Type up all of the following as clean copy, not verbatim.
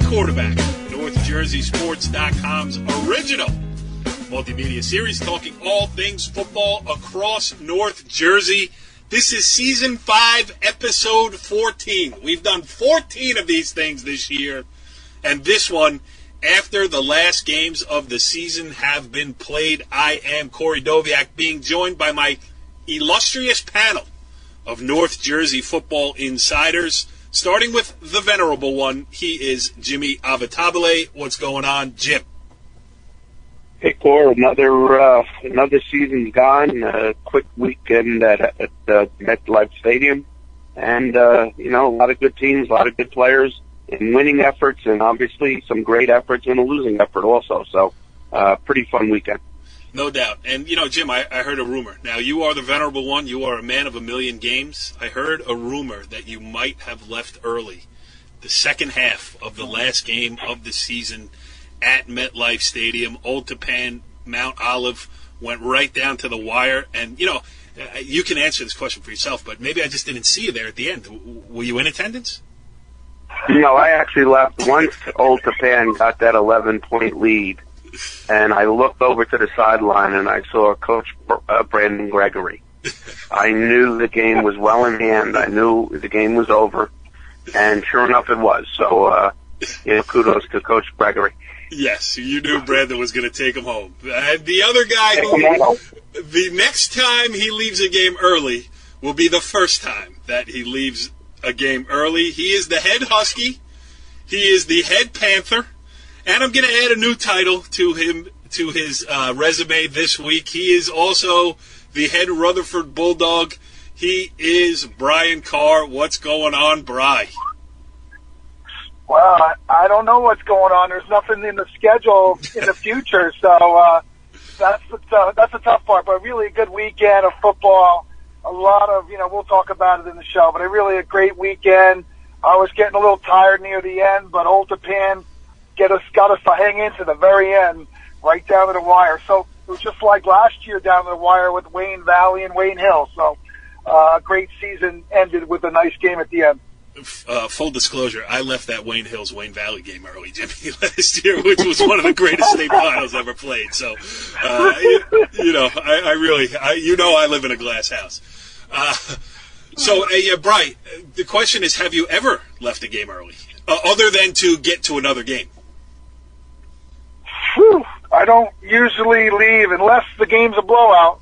Quarterback, NorthJerseySports.com's original multimedia series talking all things football across North Jersey. This is Season 5, Episode 14. We've done 14 of these things this year, and this one, after the last games of the season have been played, I am Corey Doviak, being joined by my illustrious panel of North Jersey football insiders. Starting with the venerable one, he is Jimmy Avatabile. What's going on, Jim? Hey, Cor, another season's gone. A quick weekend at MetLife Stadium. And, a lot of good teams, a lot of good players in winning efforts, and obviously some great efforts in a losing effort also. So, pretty fun weekend. No doubt. And, Jim, I heard a rumor. Now, you are the venerable one. You are a man of a million games. I heard a rumor that you might have left early the second half of the last game of the season at MetLife Stadium. Old Tappan, Mount Olive went right down to the wire. And, you can answer this question for yourself, but maybe I just didn't see you there at the end. Were you in attendance? I actually left once Old Tappan got that 11-point lead. And I looked over to the sideline, and I saw Coach Brandon Gregory. I knew the game was well in hand. I knew the game was over, and sure enough, it was. So, kudos to Coach Gregory. Yes, you knew Brandon was going to take him home. And the other guy, the next time he leaves a game early will be the first time that he leaves a game early. He is the head Husky. He is the head Panther. And I'm going to add a new title to his resume this week. He is also the head Rutherford Bulldog. He is Brian Carr. What's going on, Bri? Well, I don't know what's going on. There's nothing in the schedule in the future, so that's the tough part. But really a good weekend of football. A lot of, we'll talk about it in the show, but really a great weekend. I was getting a little tired near the end, but Old Tappan got us to hang in to the very end, right down to the wire. So it was just like last year down to the wire with Wayne Valley and Wayne Hill. So a great season ended with a nice game at the end. Full disclosure, I left that Wayne Hills Wayne Valley game early, Jimmy, last year, which was one of the greatest state finals ever played. So, I live in a glass house. Bri, the question is, have you ever left a game early, other than to get to another game? I don't usually leave unless the game's a blowout,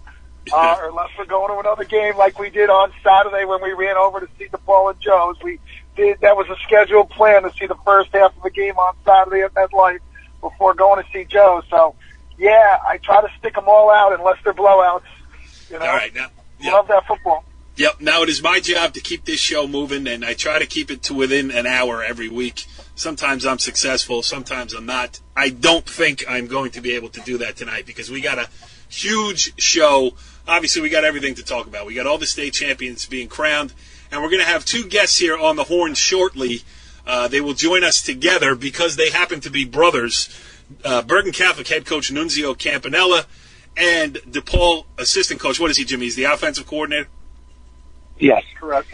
or unless we're going to another game like we did on Saturday when we ran over to see DePaul and Joe's. That was a scheduled plan to see the first half of the game on Saturday at MetLife before going to see Joe's. So, yeah, I try to stick them all out unless they're blowouts. All right, now, love that football. Yep. Now it is my job to keep this show moving, and I try to keep it to within an hour every week. Sometimes I'm successful, sometimes I'm not. I don't think I'm going to be able to do that tonight because we got a huge show. Obviously, we got everything to talk about. We got all the state champions being crowned, and we're going to have two guests here on the horn shortly. They will join us together because they happen to be brothers. Bergen Catholic head coach Nunzio Campanile and DePaul assistant coach. What is he, Jimmy? He's the offensive coordinator? Yes, correct.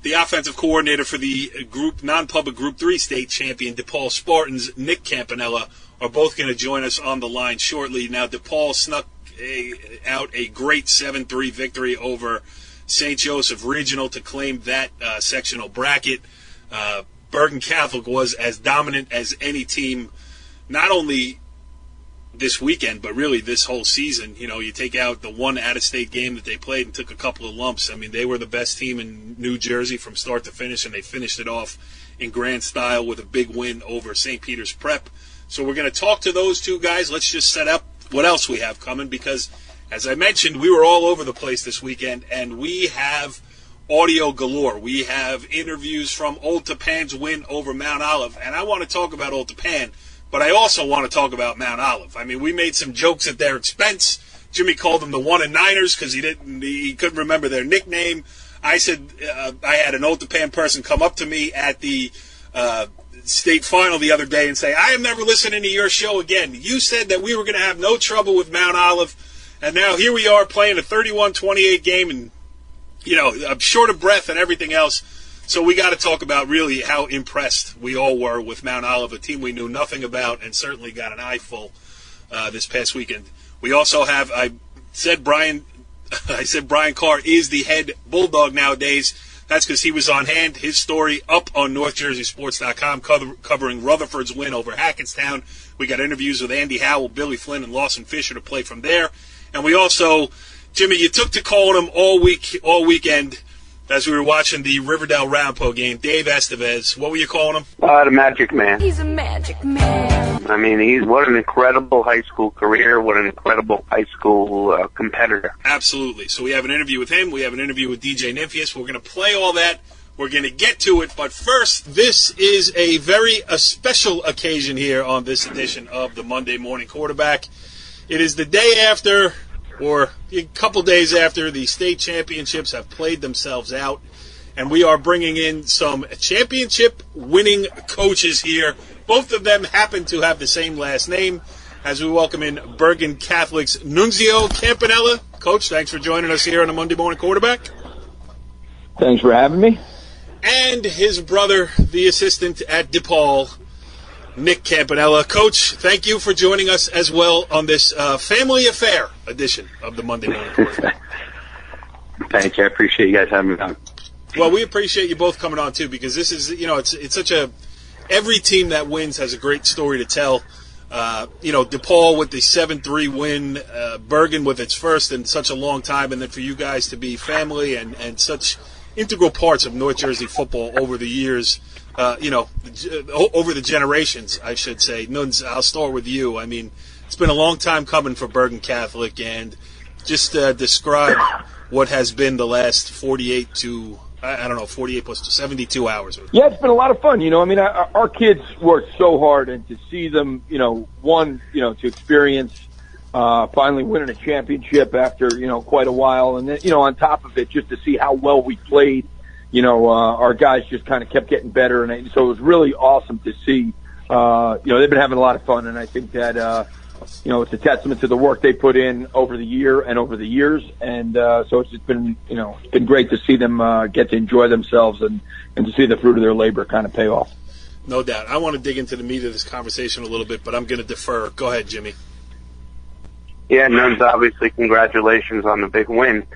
The offensive coordinator for the non-public Group 3 state champion DePaul Spartans, Nick Campanile, are both going to join us on the line shortly. Now, DePaul snuck out a great 7-3 victory over St. Joseph Regional to claim that sectional bracket. Bergen Catholic was as dominant as any team, not only this weekend, but really this whole season. You take out the one out-of-state game that they played and took a couple of lumps. I mean, they were the best team in New Jersey from start to finish, and they finished it off in grand style with a big win over St. Peter's Prep. So we're going to talk to those two guys. Let's just set up what else we have coming because, as I mentioned, we were all over the place this weekend, and we have audio galore. We have interviews from Old Tappan's win over Mount Olive, and I want to talk about Old Tappan, but I also want to talk about Mount Olive. I mean, we made some jokes at their expense. Jimmy called them the 1-and-9ers because he couldn't remember their nickname. I said I had an Old Tappan person come up to me at the state final the other day and say, I am never listening to your show again. You said that we were going to have no trouble with Mount Olive. And now here we are playing a 31-28 game, and, I'm short of breath and everything else. So we got to talk about really how impressed we all were with Mount Olive, a team we knew nothing about and certainly got an eyeful this past weekend. We also have, I said Brian Carr is the head Bulldog nowadays. That's because he was on hand. His story up on NorthJerseySports.com covering Rutherford's win over Hackettstown. We got interviews with Andy Howell, Billy Flynn, and Lawson Fisher to play from there. And we also, Jimmy, you took to calling him all weekend as we were watching the Riverdale Roundpo game. Dave Estevez, what were you calling him? The Magic Man. He's a magic man. I mean, what an incredible high school career. What an incredible high school competitor. Absolutely. So we have an interview with him. We have an interview with DJ Nymphius. We're going to play all that. We're going to get to it. But first, this is a special occasion here on this edition of the Monday Morning Quarterback. It is the day after, or a couple days after, the state championships have played themselves out. And we are bringing in some championship-winning coaches here. Both of them happen to have the same last name, as we welcome in Bergen Catholic's Nunzio Campanile. Coach, thanks for joining us here on the Monday Morning Quarterback. Thanks for having me. And his brother, the assistant at DePaul, Nick Campanile. Coach, thank you for joining us as well on this family affair edition of the Monday Morning Quarterback. Thank you. I appreciate you guys having me on. Well, we appreciate you both coming on, too, because this is, it's such a – every team that wins has a great story to tell. DePaul with the 7-3 win, Bergen with its first in such a long time, and then for you guys to be family and such integral parts of North Jersey football over the years, over the generations, I should say. Nuns, I'll start with you. I mean, it's been a long time coming for Bergen Catholic, and just describe what has been the last 48 plus 72 hours. Yeah, it's been a lot of fun. Our kids worked so hard, and to see them, to experience finally winning a championship after, quite a while. And then, on top of it, just to see how well we played, our guys just kind of kept getting better. And so it was really awesome to see. They've been having a lot of fun, and I think that, it's a testament to the work they put in over the year and over the years. And so it's just been, it's been great to see them get to enjoy themselves and to see the fruit of their labor kind of pay off. No doubt. I want to dig into the meat of this conversation a little bit, but I'm going to defer. Go ahead, Jimmy. Yeah, Nuns, obviously, congratulations on the big win.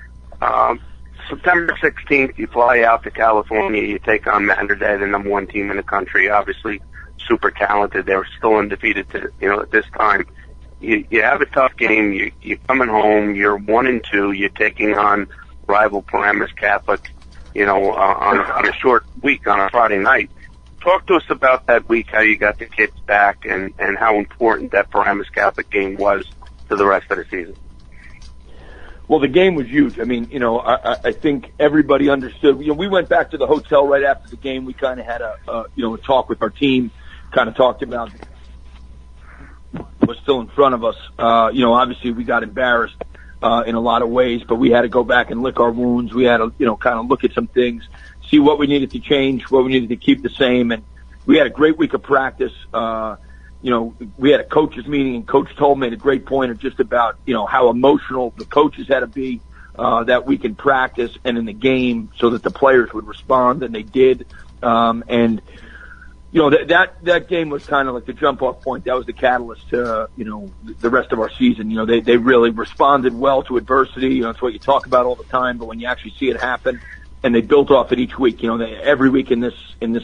September 16th, you fly out to California. You take on Mater Dei, the number one team in the country, obviously super talented. They were still undefeated at this time. You have a tough game. You're coming home. You're 1-2. You're taking on rival Paramus Catholic, on a short week on a Friday night. Talk to us about that week, how you got the kids back, and how important that Paramus Catholic game was to the rest of the season. Well, the game was huge. I mean, I think everybody understood. We went back to the hotel right after the game. We kind of had a talk with our team, kind of talked about was still in front of us. Obviously we got embarrassed in a lot of ways, but we had to go back and lick our wounds. We had to, kind of look at some things, see what we needed to change, what we needed to keep the same. And we had a great week of practice. We had a coaches meeting, and Coach Toll made a great point of just about, how emotional the coaches had to be that week in practice and in the game so that the players would respond, and they did. That game was kind of like the jump-off point. That was the catalyst to, the rest of our season. They really responded well to adversity. It's what you talk about all the time, but when you actually see it happen, and they built off it each week. Every week in this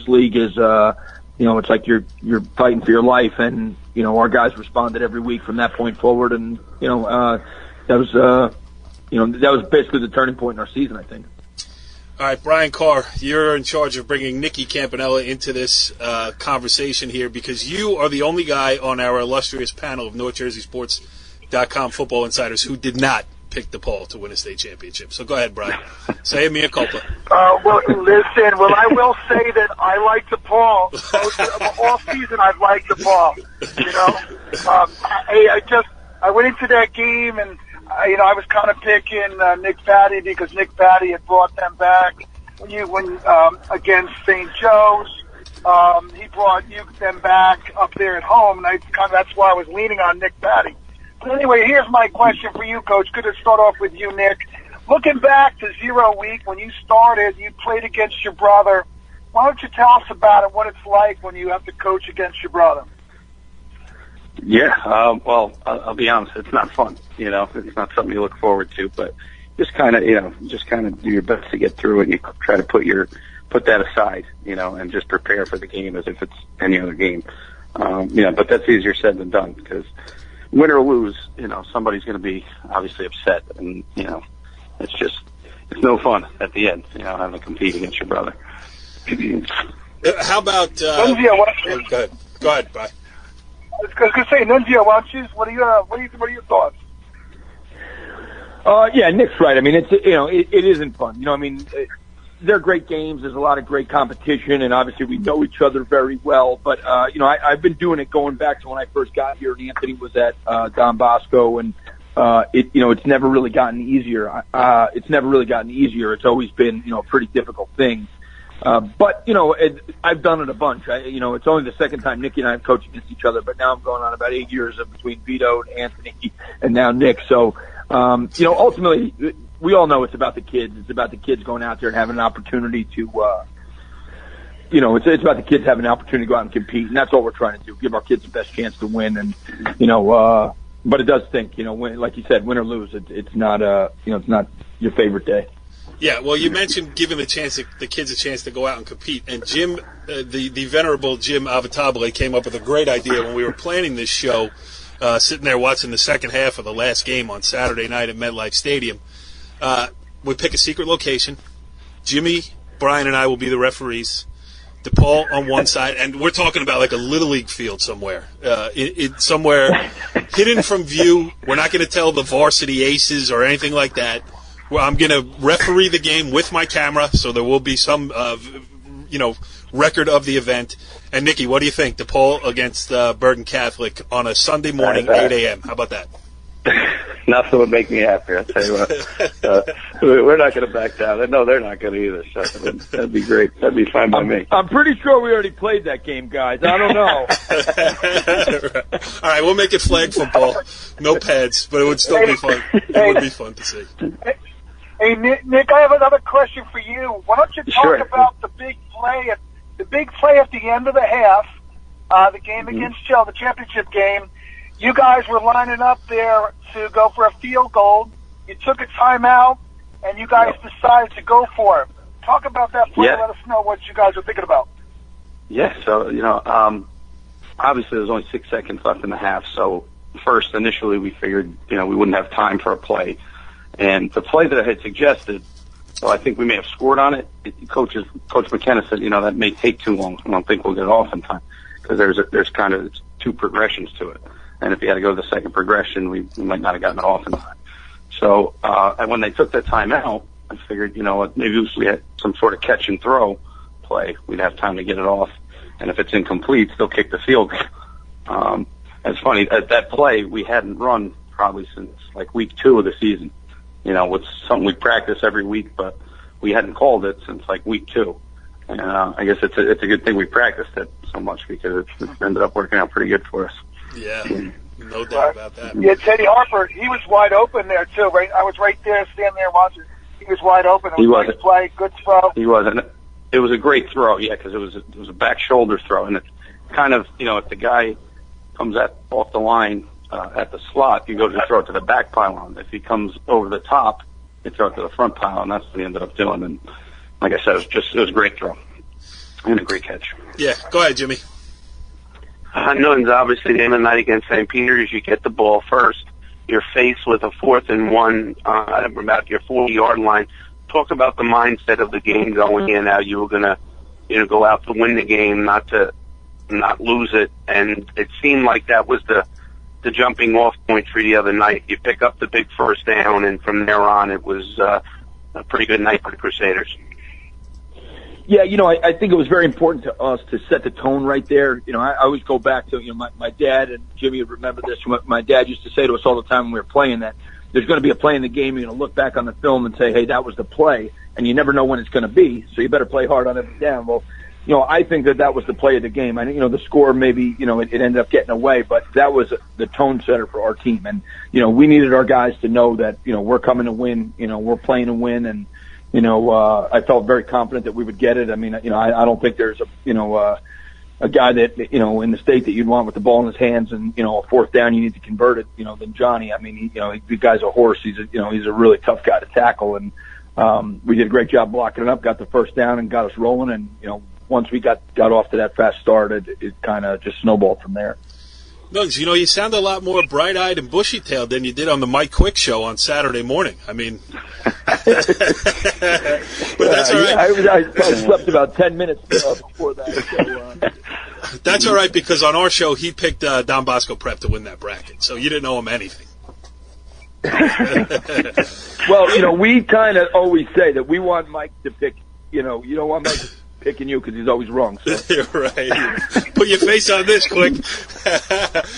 league is, it's like you're fighting for your life, and our guys responded every week from that point forward, and that was basically the turning point in our season, I think. All right, Brian Carr, you're in charge of bringing Nicky Campanile into this conversation here because you are the only guy on our illustrious panel of NorthJerseySports.com football insiders who did not pick DePaul to win a state championship. So go ahead, Brian. Say mea culpa. I will say that I like DePaul. All season I've liked DePaul. I went into that game and I was kind of picking Nick Patty because Nick Patty had brought them back when against St. Joe's. He brought them back up there at home, and that's why I was leaning on Nick Patty. Anyway, here's my question for you, Coach. Good to start off with you, Nick. Looking back to 0 week, when you started, you played against your brother. Why don't you tell us about it, what it's like when you have to coach against your brother? Yeah, well, I'll be honest, it's not fun. You know, it's not something you look forward to, but just kind of do your best to get through it. You try to put that aside, you know, and just prepare for the game as if it's any other game. But that's easier said than done, because win or lose, you know, somebody's going to be obviously upset, and, you know, it's no fun at the end, you know, having to compete against your brother. How about, Nunzio, go ahead, bye. I was going to say, Nunzio, what are your thoughts? Yeah, Nick's right. I mean, it isn't fun. You know, I mean, they're great games. There's a lot of great competition, and obviously we know each other very well. But I've been doing it going back to when I first got here, and Anthony was at Don Bosco, and it's never really gotten easier. It's always been a pretty difficult thing. But I've done it a bunch. It's only the second time Nicky and I have coached against each other, but now I'm going on about 8 years between Vito and Anthony and now Nick. So, ultimately, we all know it's about the kids. It's about the kids going out there and having an opportunity to, it's about the kids having an opportunity to go out and compete, and that's all we're trying to do, give our kids the best chance to win. And, but it does stink, like you said, win or lose, it's not your favorite day. Yeah, well, you mentioned giving the kids a chance to go out and compete, and Jim, the venerable Jim Avitabile came up with a great idea when we were planning this show, sitting there watching the second half of the last game on Saturday night at MetLife Stadium. We pick a secret location. Jimmy, Brian, and I will be the referees. DePaul on one side, and we're talking about like a Little League field somewhere. Somewhere hidden from view. We're not going to tell the varsity aces or anything like that. Well, I'm going to referee the game with my camera, so there will be some, record of the event. And, Nikki, what do you think? DePaul against Bergen Catholic on a Sunday morning, 8 a.m. How about that? Nothing would make me happier, I'll tell you what. We're not going to back down. No, they're not going to either. So that'd be great. That'd be fine by me. I'm pretty sure we already played that game, guys. I don't know. All right, we'll make it flag football. No pads, but it would still be fun. It would be fun to see. Hey, Nick, I have another question for you. Why don't you talk about the big play at the end of the half, the game against Shell, the championship game. You guys were lining up there to go for a field goal. You took a timeout, and you guys decided to go for it. Talk about that play. Let us know what you guys are thinking about. Yeah, so, obviously there's only 6 seconds left in the half. So first, initially, we figured, we wouldn't have time for a play. And the play that I had suggested, so I think we may have scored on it. Coach McKenna said, that may take too long. I don't think we'll get it off in time, because there's kind of 2 progressions to it. And if you had to go to the second progression, we might not have gotten it off in time. So, and when they took that time out, I figured, maybe if we had some sort of catch and throw play, we'd have time to get it off. And if it's incomplete, they'll kick the field goal. It's funny, at that play, we hadn't run probably since like week 2 of the season. It's something we practice every week, but we hadn't called it since like week 2. And I guess it's a good thing we practiced it so much, because it ended up working out pretty good for us. Yeah, no doubt about that. Yeah, Teddy Harper, he was wide open there too, right? I was right there, standing there watching. He was wide open. It was a nice play, good throw. He wasn't. It was a great throw, yeah, because it was a back shoulder throw, and it's kind of, if the guy comes off the line at the slot, you go to throw it to the back pylon. If he comes over the top, you throw it to the front pylon. That's what he ended up doing. And like I said, it was a great throw and a great catch. Yeah, go ahead, Jimmy. Nuns, obviously, the end of the night against St. Peter's, you get the ball first. You're faced with a 4th and 1 about your 40-yard line. Talk about the mindset of the game going in, how you were going to, go out to win the game, not lose it. And it seemed like that was the jumping off point for the other night. You pick up the big first down, and from there on, it was a pretty good night for the Crusaders. Yeah, I think it was very important to us to set the tone right there. I always go back to, my dad, and Jimmy would remember this. My dad used to say to us all the time when we were playing that there's going to be a play in the game. You're going to look back on the film and say, hey, that was the play, and you never know when it's going to be, so you better play hard on every down. Well, I think that was the play of the game. I the score maybe, it ended up getting away, but that was the tone setter for our team. And, we needed our guys to know that, we're coming to win, we're playing to win. And, I felt very confident that we would get it. I mean, I don't think there's a guy that, in the state that you'd want with the ball in his hands and, a fourth down, you need to convert it, than Johnny. I mean, the guy's a horse. He's a really tough guy to tackle. And, we did a great job blocking it up, got the first down and got us rolling. And, once we got off to that fast start, it kind of just snowballed from there. Nunzio, you sound a lot more bright-eyed and bushy-tailed than you did on the Mike Quick show on Saturday morning. I mean, but that's all right. I slept about 10 minutes before that. So, that's all right, because on our show, he picked Don Bosco Prep to win that bracket, so you didn't owe him anything. Well, we kind of always say that we want Mike to pick, you don't want Mike picking you because he's always wrong. So. You're right. Put your face on this, Quick.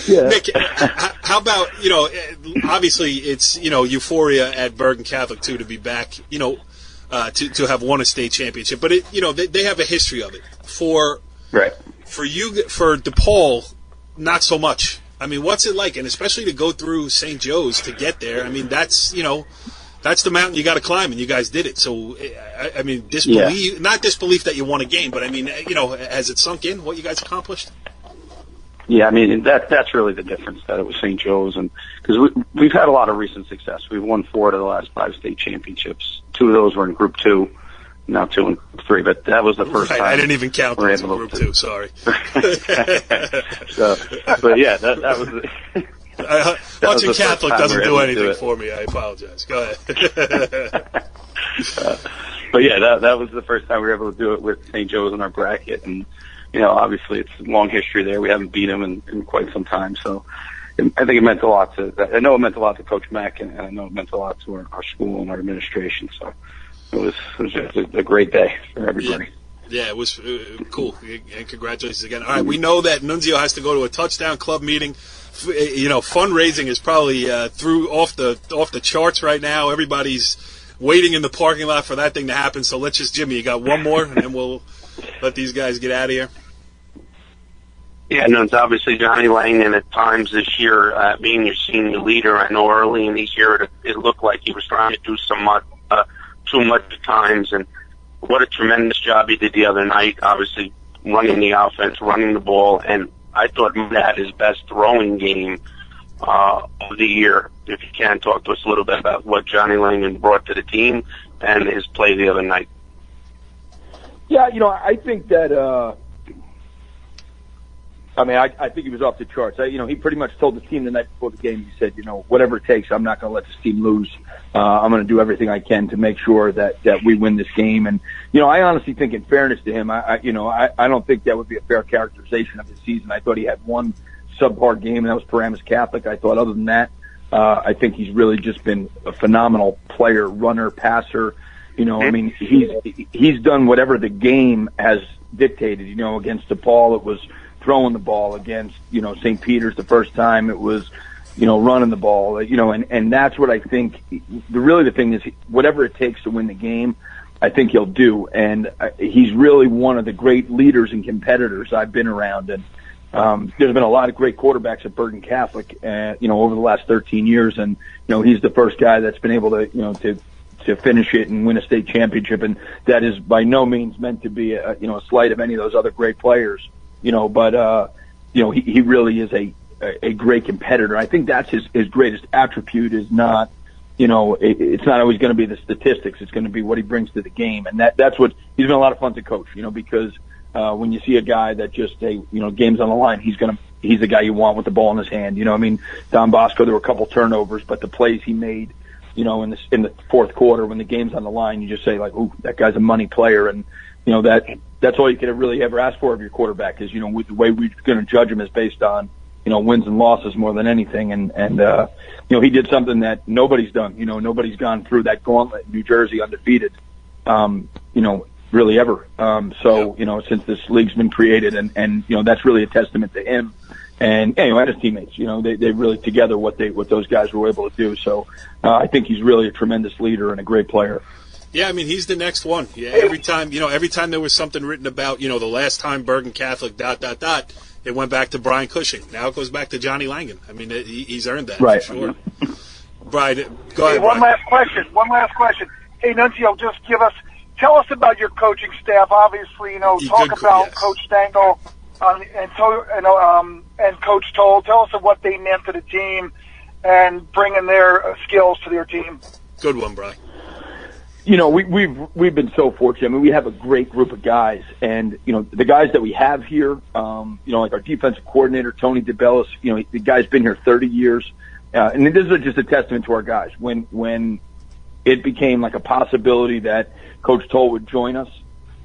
Yeah. Nick, how about, obviously it's, euphoria at Bergen Catholic, too, to be back, to have won a state championship. But, they have a history of it. For DePaul, not so much. I mean, what's it like? And especially to go through St. Joe's to get there. I mean, that's the mountain you got to climb, and you guys did it. So, I mean, not disbelief that you won a game, but I mean, has it sunk in what you guys accomplished? Yeah, I mean, that's really the difference, that it was St. Joe's, and because we've had a lot of recent success. We've won 4 out of the last 5 state championships. 2 of those were in Group 2, now 2 and 3, but that was the first time. I didn't even count those in Group 2, sorry. But yeah, that was the... Watching Catholic doesn't do anything for me. I apologize. Go ahead. But yeah, that was the first time we were able to do it with St. Joe's in our bracket, and obviously it's a long history there. We haven't beat them in quite some time, so I think it meant a lot I know it meant a lot to Coach Mack, and I know it meant a lot to our school and our administration. So it was just a great day for everybody. Yeah, it was cool, and congratulations again. All right, we know that Nunzio has to go to a touchdown club meeting. Fundraising is probably off the charts right now. Everybody's waiting in the parking lot for that thing to happen. So let's just, Jimmy, you got one more, and then we'll let these guys get out of here. Yeah, no, it's obviously Johnny Langdon at times this year, being your senior leader. I know early in the year it looked like he was trying to do too much at times, and what a tremendous job he did the other night, obviously running the offense, running the ball, and I thought he had his best throwing game of the year. If you can, talk to us a little bit about what Johnny Langdon brought to the team and his play the other night. Yeah, I think that, I think he was off the charts. He pretty much told the team the night before the game, he said, whatever it takes, I'm not going to let this team lose. I'm going to do everything I can to make sure that we win this game. And, I honestly think, in fairness to him, I don't think that would be a fair characterization of his season. I thought he had one subpar game, and that was Paramus Catholic. I thought other than that, I think he's really just been a phenomenal player, runner, passer. He's done whatever the game has dictated. Against DePaul, it was throwing the ball. Against, St. Peter's the first time, it was, running the ball, and that's what I think. The thing is, whatever it takes to win the game, I think he'll do. And he's really one of the great leaders and competitors I've been around. And there's been a lot of great quarterbacks at Bergen Catholic, over the last 13 years. And, he's the first guy that's been able to finish it and win a state championship. And that is by no means meant to be a slight of any of those other great players, but he really is a great competitor. I think that's his greatest attribute is not, it's not always going to be the statistics. It's going to be what he brings to the game. And that's what he's been a lot of fun to coach, because when you see a guy that just, game's on the line, he's the guy you want with the ball in his hand. Don Bosco, there were a couple turnovers, but the plays he made, in the fourth quarter when the game's on the line, you just say like, ooh, that guy's a money player. And, that's all you could really ever ask for of your quarterback is, the way we're going to judge him is based on, wins and losses more than anything. And he did something that nobody's done. Nobody's gone through that gauntlet in New Jersey undefeated, really ever. Since this league's been created and that's really a testament to him and his teammates, they really together what those guys were able to do. So, I think he's really a tremendous leader and a great player. Yeah, I mean, he's the next one. Yeah, every time there was something written about, the last time Bergen Catholic ... it went back to Brian Cushing. Now it goes back to Johnny Langan. I mean, he's earned that right. for sure. Brian, go ahead. One last question. Hey, Nunzio, tell us about your coaching staff. Obviously, talk about Coach Stengel and Coach Toll. Tell us of what they meant to the team and bringing their skills to their team. Good one, Brian. We've been so fortunate. I mean, we have a great group of guys, and the guys that we have here, like our defensive coordinator Tony DeBellis. The guy's been here 30 years, and this is just a testament to our guys. When it became like a possibility that Coach Toll would join us,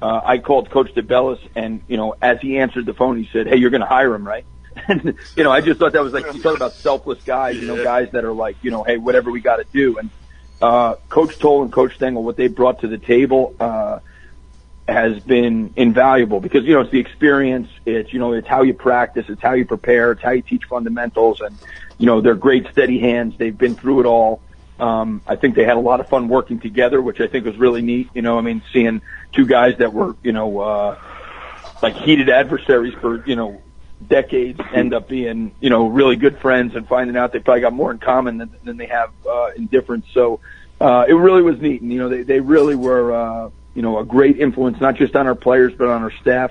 I called Coach DeBellis, and as he answered the phone, he said, "Hey, you're going to hire him, right?" And I just thought that was like, you talk about selfless guys, guys that are like, hey, whatever we got to do. And Coach Toll and Coach Stengel, what they brought to the table has been invaluable because, it's the experience. It's how you practice. It's how you prepare. It's how you teach fundamentals. And, they're great, steady hands. They've been through it all. I think they had a lot of fun working together, which I think was really neat. Seeing two guys that were, like heated adversaries for, decades end up being, really good friends and finding out they probably got more in common than they have in difference. So it really was neat. And, they really were, a great influence, not just on our players, but on our staff.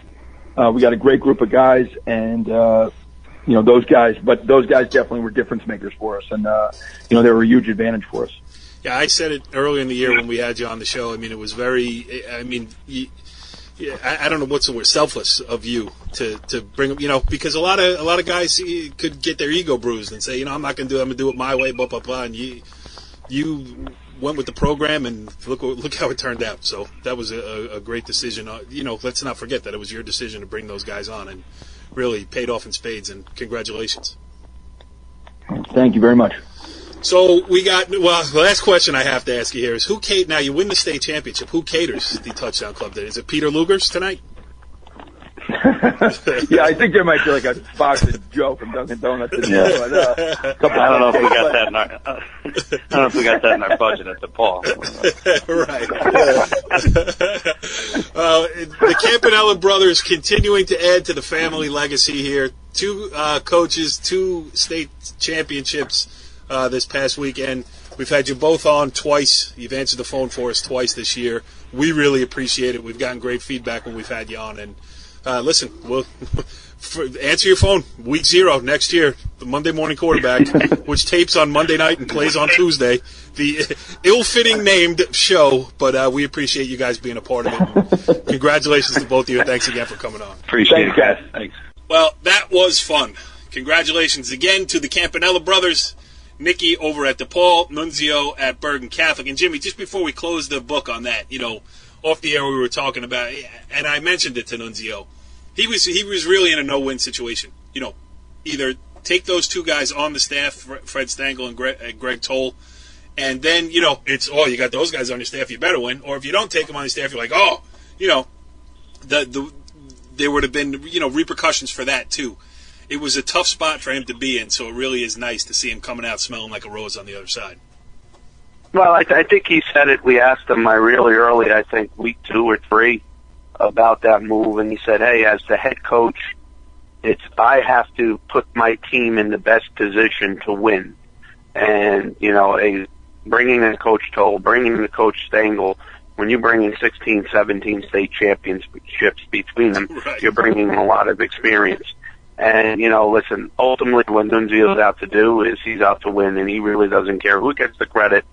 We got a great group of guys and, those guys definitely were difference makers for us. And, they were a huge advantage for us. Yeah, I said it earlier in the year when we had you on the show. I mean, it was very, I don't know what's the word, selfless of you to bring them, because a lot of guys could get their ego bruised and say, I'm not going to do it. I'm going to do it my way, blah, blah, blah. And you went with the program and look how it turned out. So that was a great decision. Let's not forget that it was your decision to bring those guys on and really paid off in spades, and congratulations. Thank you very much. So we got, the last question I have to ask you here is now you win the state championship. Who caters the touchdown club today? Is it Peter Luger's tonight? Yeah, I think there might be like a box of Joe from Dunkin' Donuts. Yeah. But, I don't know if we got that in our. I don't know if we got that in our budget at DePaul. Right. The Campanile brothers continuing to add to the family legacy here. 2 coaches, 2 state championships this past weekend. We've had you both on twice. You've answered the phone for us twice this year. We really appreciate it. We've gotten great feedback when we've had you on. And listen, we'll answer your phone. Week 0 next year, the Monday morning quarterback, which tapes on Monday night and plays on Tuesday. The ill-fitting named show, but we appreciate you guys being a part of it. And congratulations to both of you, and thanks again for coming on. Appreciate it, guys. Thanks. Well, that was fun. Congratulations again to the Campanile brothers, Nicky over at DePaul, Nunzio at Bergen Catholic. And Jimmy, just before we close the book on that, off the air we were talking about, and I mentioned it to Nunzio, he was really in a no-win situation. Either take those 2 guys on the staff, Fred Stengel and Greg Toll, and then, it's, you got those guys on your staff, you better win. Or if you don't take them on your staff, you're like, there would have been, repercussions for that too. It was a tough spot for him to be in, so it really is nice to see him coming out smelling like a rose on the other side. Well, I think he said it. We asked him really early, I think week 2 or 3, about that move, and he said, hey, as the head coach, I have to put my team in the best position to win. And, bringing in Coach Toll, bringing in Coach Stengel, when you bring in 16, 17 state championships between them, right, you're bringing a lot of experience. And, listen, ultimately what Nunzio's out to do is he's out to win, and he really doesn't care who gets the credit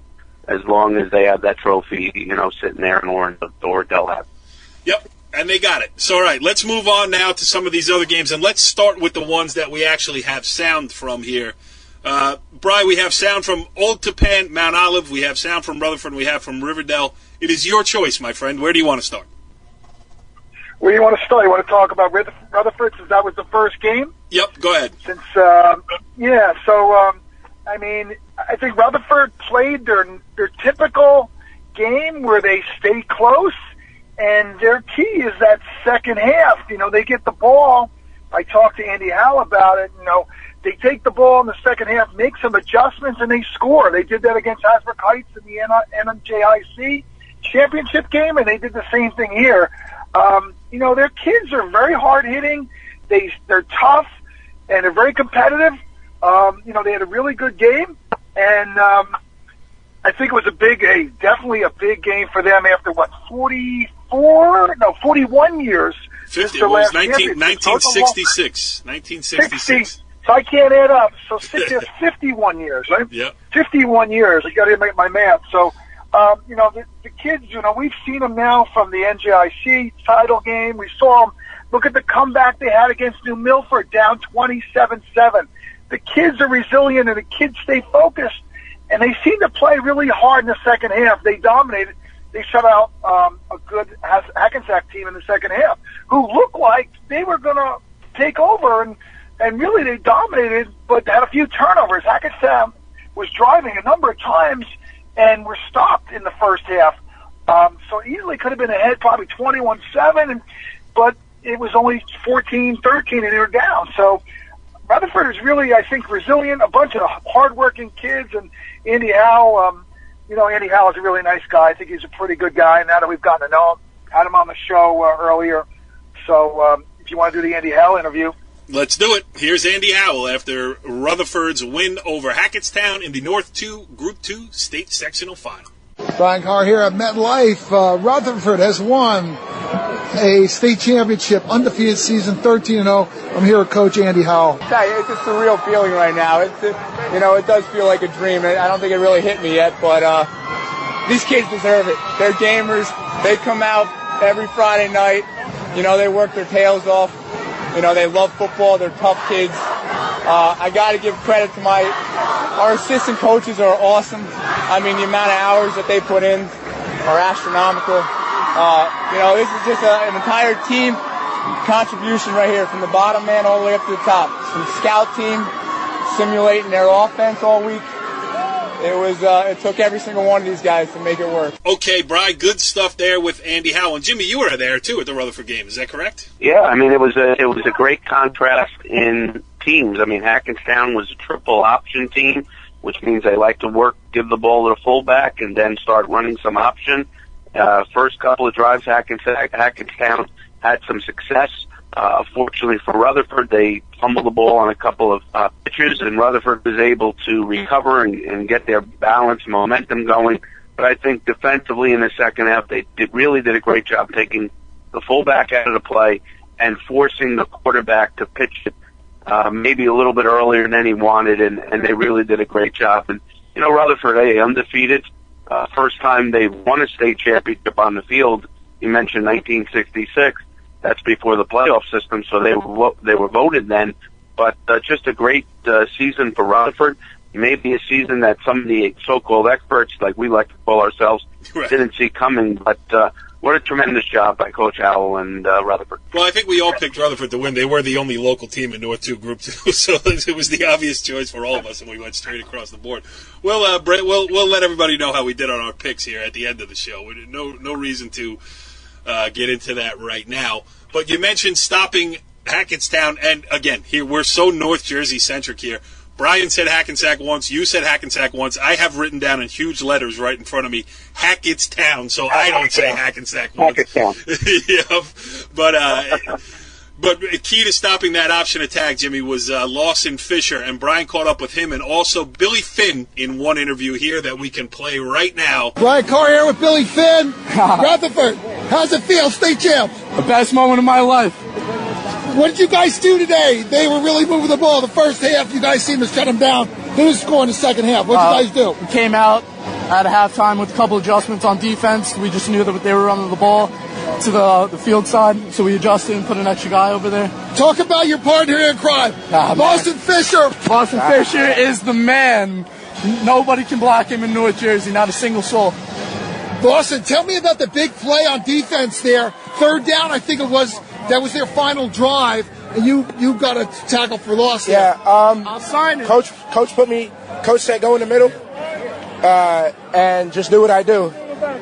as long as they have that trophy, sitting there or Dell have. Yep, and they got it. So, all right, let's move on now to some of these other games, and let's start with the ones that we actually have sound from here. Bri, we have sound from Old Tappan, Mount Olive. We have sound from Rutherford, and we have from Riverdale. It is your choice, my friend. Where do you want to start? Where do you want to start? You want to talk about Rutherford since that was the first game? Yep, go ahead. I think Rutherford played their typical game where they stay close, and their key is that second half. They get the ball. I talked to Andy Howe about it. They take the ball in the second half, make some adjustments, and they score. They did that against Hasbrook Heights in the NMJIC championship game, and they did the same thing here. Their kids are very hard-hitting. They're tough, and they're very competitive. They had a really good game, and I think it was definitely a big game for them after, 41 years. 50, it was 1966. 1966. So I can't add up. So 51 years, right? Yeah. 51 years. I got to make my math. So, the kids, we've seen them now from the NJIC title game. We saw them. Look at the comeback they had against New Milford, down 27-7. The kids are resilient, and the kids stay focused, and they seem to play really hard in the second half. They dominated. They shut out a good Hackensack team in the second half, who looked like they were going to take over, and really they dominated, but had a few turnovers. Hackensack was driving a number of times and were stopped in the first half. So easily could have been ahead, probably 21-7, but it was only 14-13, and they were down. So Rutherford is really, I think, resilient, a bunch of hardworking kids, and Andy Howe, Andy Howe is a really nice guy. I think he's a pretty good guy now that we've gotten to know him. Had him on the show earlier. So if you want to do the Andy Howe interview. Let's do it. Here's Andy Howell after Rutherford's win over Hackettstown in the North 2 Group 2 State Sectional Final. Brian Carr here at MetLife. Rutherford has won a state championship, undefeated season, 13-0. I'm here with Coach Andy Howell. It's a surreal feeling right now. It does feel like a dream. I don't think it really hit me yet, but these kids deserve it. They're gamers. They come out every Friday night. They work their tails off. They love football. They're tough kids. I got to give credit to our assistant coaches are awesome. I mean, the amount of hours that they put in are astronomical. This is just an entire team contribution right here, from the bottom man all the way up to the top. Some scout team simulating their offense all week. It took every single one of these guys to make it work. Okay, Brian, good stuff there with Andy Howe. And Jimmy, you were there too at the Rutherford game. Is that correct? Yeah, I mean, it was a great contrast in teams. I mean, Hackettstown was a triple option team, which means they like to give the ball to the fullback and then start running some option. First couple of drives, Hackettstown had some success. Fortunately for Rutherford, they fumbled the ball on a couple of pitches, and Rutherford was able to recover and get their balance, momentum going. But I think defensively in the second half, they really did a great job taking the fullback out of the play and forcing the quarterback to pitch it maybe a little bit earlier than he wanted, and they really did a great job. And, Rutherford, undefeated. First time they won a state championship on the field. You mentioned 1966. That's before the playoff system, so they were voted then. But just a great season for Rutherford. Maybe a season that some of the so-called experts, like we like to call ourselves, didn't see coming. But what a tremendous job by Coach Howell and Rutherford. Well, I think we all picked Rutherford to win. They were the only local team in North 2 Group 2, so it was the obvious choice for all of us, and we went straight across the board. Well, Brett, we'll let everybody know how we did on our picks here at the end of the show. No reason to get into that right now. But you mentioned stopping Hackettstown, and again, here we're so North Jersey centric here. Brian said Hackensack once, you said Hackensack once. I have written down in huge letters right in front of me, Hackettstown, so I don't say Hackensack once. Yeah, but key to stopping that option attack, Jimmy, was Lawson Fisher, and Brian caught up with him, and also Billy Finn in one interview here that we can play right now. Brian Carr here with Billy Finn. Rutherford, how's it feel, state champs? The best moment of my life. What did you guys do today? They were really moving the ball. The first half, you guys seemed to shut them down. They didn't score in the second half. What did you guys do? We came out at halftime with a couple adjustments on defense. We just knew that they were running the ball to the field side, so we adjusted and put an extra guy over there. Talk about your partner in crime, Lawson Fisher. Lawson Fisher is the man. Nobody can block him in North Jersey, not a single soul. Lawson, tell me about the big play on defense there. Third down, I think it was. That was their final drive, and you got a tackle for loss. Yeah, I'll sign it. Coach said go in the middle, and just do what I do.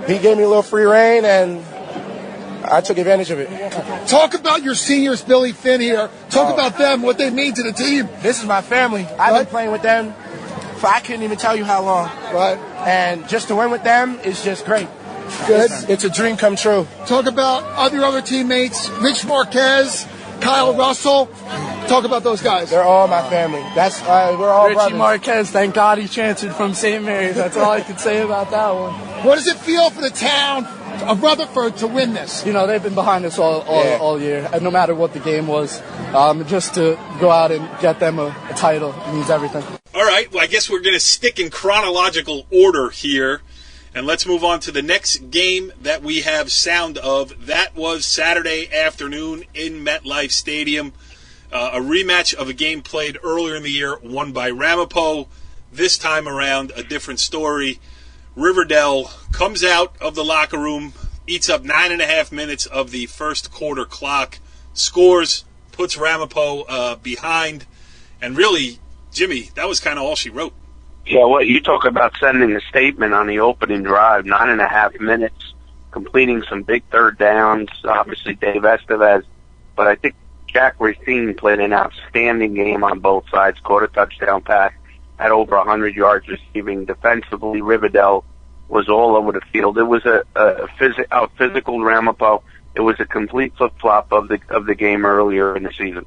He gave me a little free rein, and I took advantage of it. Talk about your seniors, Billy Finn here. Talk about them, what they mean to the team. This is my family. I've been playing with them for I couldn't even tell you how long. Right. And just to win with them is just great. Good. It's a dream come true. Talk about your other teammates, Rich Marquez, Kyle Russell. Talk about those guys. They're all my family. We're all Richie brothers. Marquez, thank God he transferred from St. Mary's. That's all I can say about that one. What does it feel for the town of Rutherford to win this? You know, they've been behind us all year, and no matter what the game was. Just to go out and get them a title means everything. All right, well, I guess we're going to stick in chronological order here, and let's move on to the next game that we have sound of. That was Saturday afternoon in MetLife Stadium. A rematch of a game played earlier in the year, won by Ramapo. This time around, a different story. Riverdale comes out of the locker room, eats up 9.5 minutes of the first quarter clock, scores, puts Ramapo behind, and really, Jimmy, that was kind of all she wrote. Yeah, what you talk about sending a statement on the opening drive, 9.5 minutes, completing some big third downs, obviously Dave Estevez, but I think Jack Racine played an outstanding game on both sides, caught a touchdown pass, had over 100 yards receiving. Defensively, Riverdale was all over the field. It was a physical Ramapo. It was a complete flip-flop of the game earlier in the season.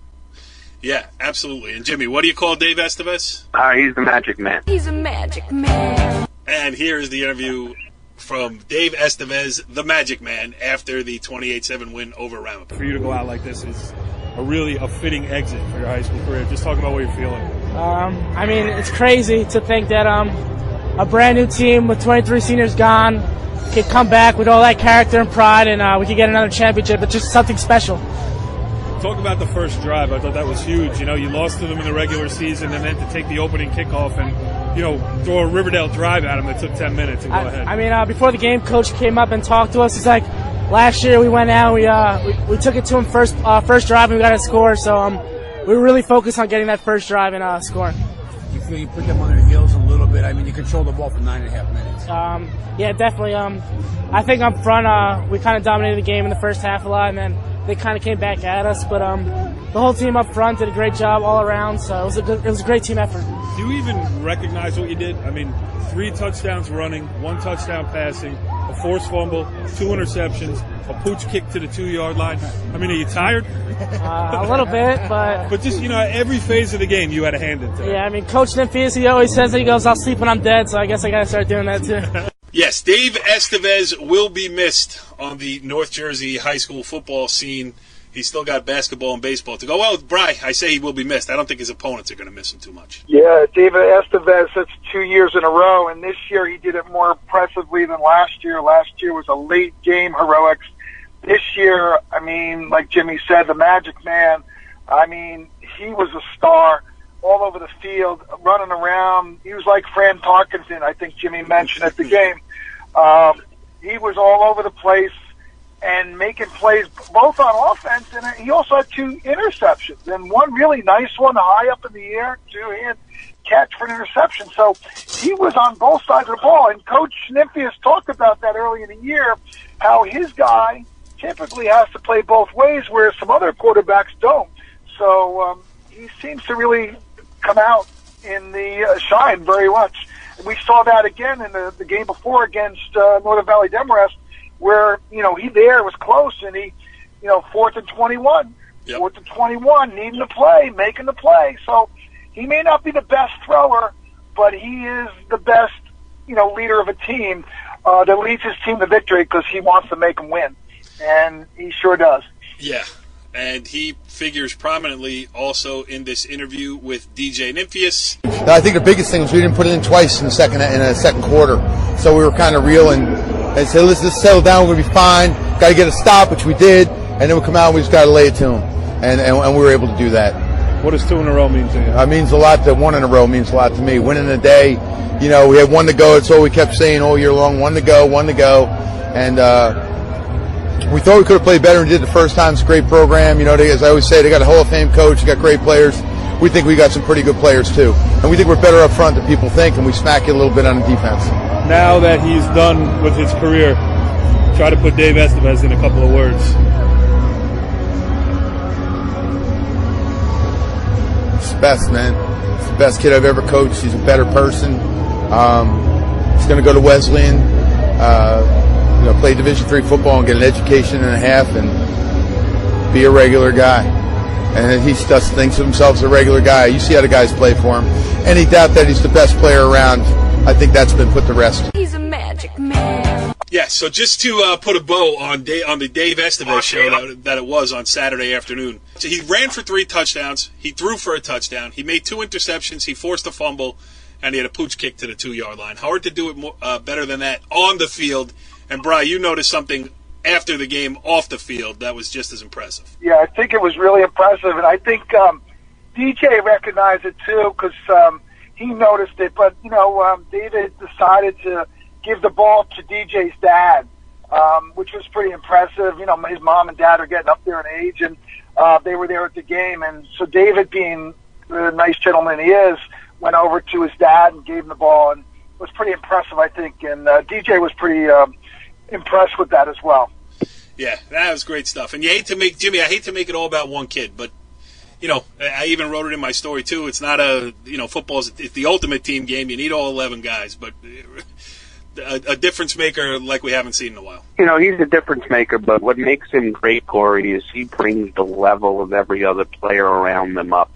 Yeah, absolutely. And Jimmy, what do you call Dave Estevez? He's the magic man. He's a magic man. And here's the interview from Dave Estevez, the magic man, after the 28-7 win over Ramapo. For you to go out like this is a fitting exit for your high school career. Just talk about what you're feeling. I mean, it's crazy to think that a brand new team with 23 seniors gone could come back with all that character and pride, and we could get another championship. It's just something special. Talk about the first drive. I thought that was huge. You know, you lost to them in the regular season, and then to take the opening kickoff and, you know, throw a Riverdale drive at them that took 10 minutes and go ahead. I mean, before the game, Coach came up and talked to us. He's like, last year we went out, we took it to him first drive, and we got a score. So we were really focused on getting that first drive and scoring. You feel you put them on their heels a little bit? I mean, you controlled the ball for 9.5 minutes. Yeah, definitely. I think up front, we kind of dominated the game in the first half a lot, and then they kind of came back at us. But the whole team up front did a great job all around, so it was a great team effort. Do you even recognize what you did? I mean, 3 touchdowns running, 1 touchdown passing, a forced fumble, 2 interceptions, a pooch kick to the 2-yard line. I mean, are you tired? A little bit, but... But just, you know, every phase of the game you had a hand in today. Yeah, I mean, Coach Nymphius, he always says that he goes, I'll sleep when I'm dead, so I guess I got to start doing that too. Yes, Dave Estevez will be missed on the North Jersey high school football scene. He's still got basketball and baseball to go. Well, Bry, I say he will be missed. I don't think his opponents are going to miss him too much. Yeah, David Estevez, that's 2 years in a row, and this year he did it more impressively than last year. Last year was a late game heroics. This year, I mean, like Jimmy said, the magic man, I mean, he was a star all over the field, running around. He was like Fran Tarkenton, I think Jimmy mentioned at the game. He was all over the place and making plays both on offense, and he also had 2 interceptions, and one really nice one high up in the air, 2-hand catch for an interception. So he was on both sides of the ball, and Coach Nymphius talked about that early in the year, how his guy typically has to play both ways, whereas some other quarterbacks don't. So he seems to really come out in the shine very much. And we saw that again in the game before against Northern Valley Demarest, where, you know, he there was close, and he, you know, 4th and 21. Yep. 4th and 21, needing to play, making the play. So he may not be the best thrower, but he is the best, you know, leader of a team that leads his team to victory because he wants to make them win. And he sure does. Yeah, and he figures prominently also in this interview with DJ Nymphius. I think the biggest thing was we didn't put it in twice in the second quarter, so we were kind of reeling and said, let's just settle down, we're going to be fine, got to get a stop, which we did, and then we come out and we just got to lay it to them, and we were able to do that. What does 2 in a row mean to you? It means a lot. 1 in a row means a lot to me. Winning the day, you know, we had 1 to go, that's all we kept saying all year long, 1 to go, and we thought we could have played better and did the first time. It's a great program. You know, as I always say, they got a Hall of Fame coach. They got great players. We think we got some pretty good players, too. And we think we're better up front than people think, and we smack it a little bit on the defense. Now that he's done with his career, try to put Dave Estevez in a couple of words. He's the best, man. He's the best kid I've ever coached. He's a better person. He's going to go to Wesleyan. play Division III football and get an education and a half and be a regular guy. And he just thinks of himself as a regular guy. You see how the guys play for him. Any doubt that he's the best player around, I think that's been put to rest. He's a magic man. Yeah, so just to put a bow on the Dave Estevez show that it was on Saturday afternoon. So he ran for 3 touchdowns. He threw for a touchdown. He made 2 interceptions. He forced a fumble, and he had a pooch kick to the 2-yard line. Hard to do it more, better than that on the field. And, Bri, you noticed something after the game off the field that was just as impressive. Yeah, I think it was really impressive, and I think DJ recognized it too because he noticed it. But David decided to give the ball to DJ's dad, which was pretty impressive. His mom and dad are getting up there in age, and they were there at the game. And so David, being the nice gentleman he is, went over to his dad and gave him the ball, and it was pretty impressive, I think. And DJ was pretty impressed with that as well. Yeah, that was great stuff. And I hate to make it all about one kid, but I even wrote it in my story too. It's not football's it's the ultimate team game. You need all 11 guys, but a difference maker like we haven't seen in a while. He's a difference maker, but what makes him great, Corey, is he brings the level of every other player around them up.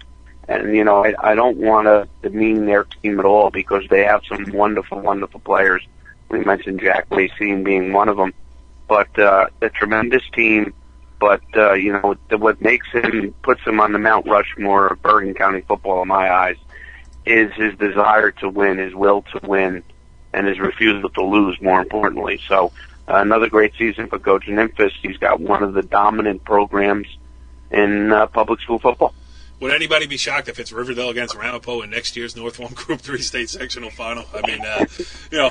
And, I don't want to demean their team at all because they have some wonderful, wonderful players. We mentioned Jack Lacine being one of them. But a tremendous team. But, what puts him on the Mount Rushmore of Bergen County football in my eyes is his desire to win, his will to win, and his refusal to lose, more importantly. So another great season for Coach Nimphus. He's got one of the dominant programs in public school football. Would anybody be shocked if it's Riverdale against Ramapo in next year's North 1 Group 3 state sectional final? I mean,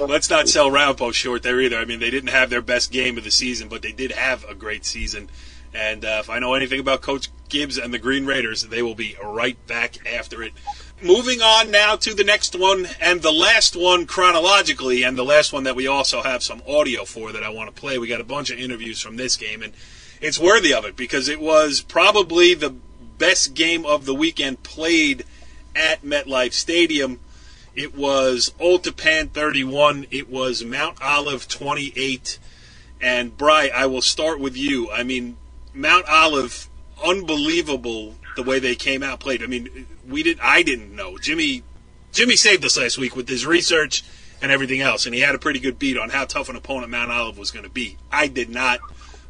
let's not sell Ramapo short there either. I mean, they didn't have their best game of the season, but they did have a great season. And if I know anything about Coach Gibbs and the Green Raiders, they will be right back after it. Moving on now to the next one, and the last one chronologically, and the last one that we also have some audio for that I want to play. We got a bunch of interviews from this game, and it's worthy of it because it was probably the best game of the weekend played at MetLife Stadium. It was Old Tappan 31. It was Mount Olive 28. And, Bri, I will start with you. I mean, Mount Olive, unbelievable the way they came out played. I mean, I didn't know. Jimmy saved us last week with his research and everything else, and he had a pretty good beat on how tough an opponent Mount Olive was going to be. I did not.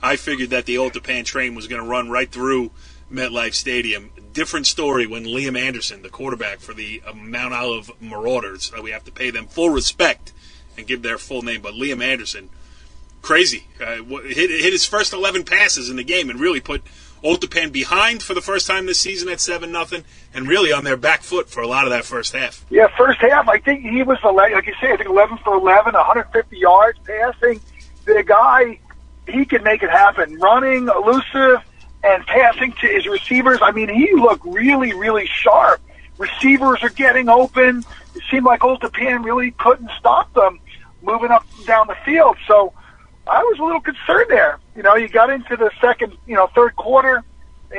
I figured that the Old Tappan train was going to run right through MetLife Stadium. Different story when Liam Anderson, the quarterback for the Mount Olive Marauders, we have to pay them full respect and give their full name, but Liam Anderson, crazy. Hit his first 11 passes in the game and really put Old Tappan behind for the first time this season at 7-0 and really on their back foot for a lot of that first half. Yeah, first half, I think he was, like you say, I think 11 for 11, 150 yards passing. The guy, he can make it happen. Running, elusive, and passing to his receivers. I mean, he looked really, really sharp. Receivers are getting open. It seemed like Old Tappan really couldn't stop them moving up and down the field. So I was a little concerned there. You got into the third quarter.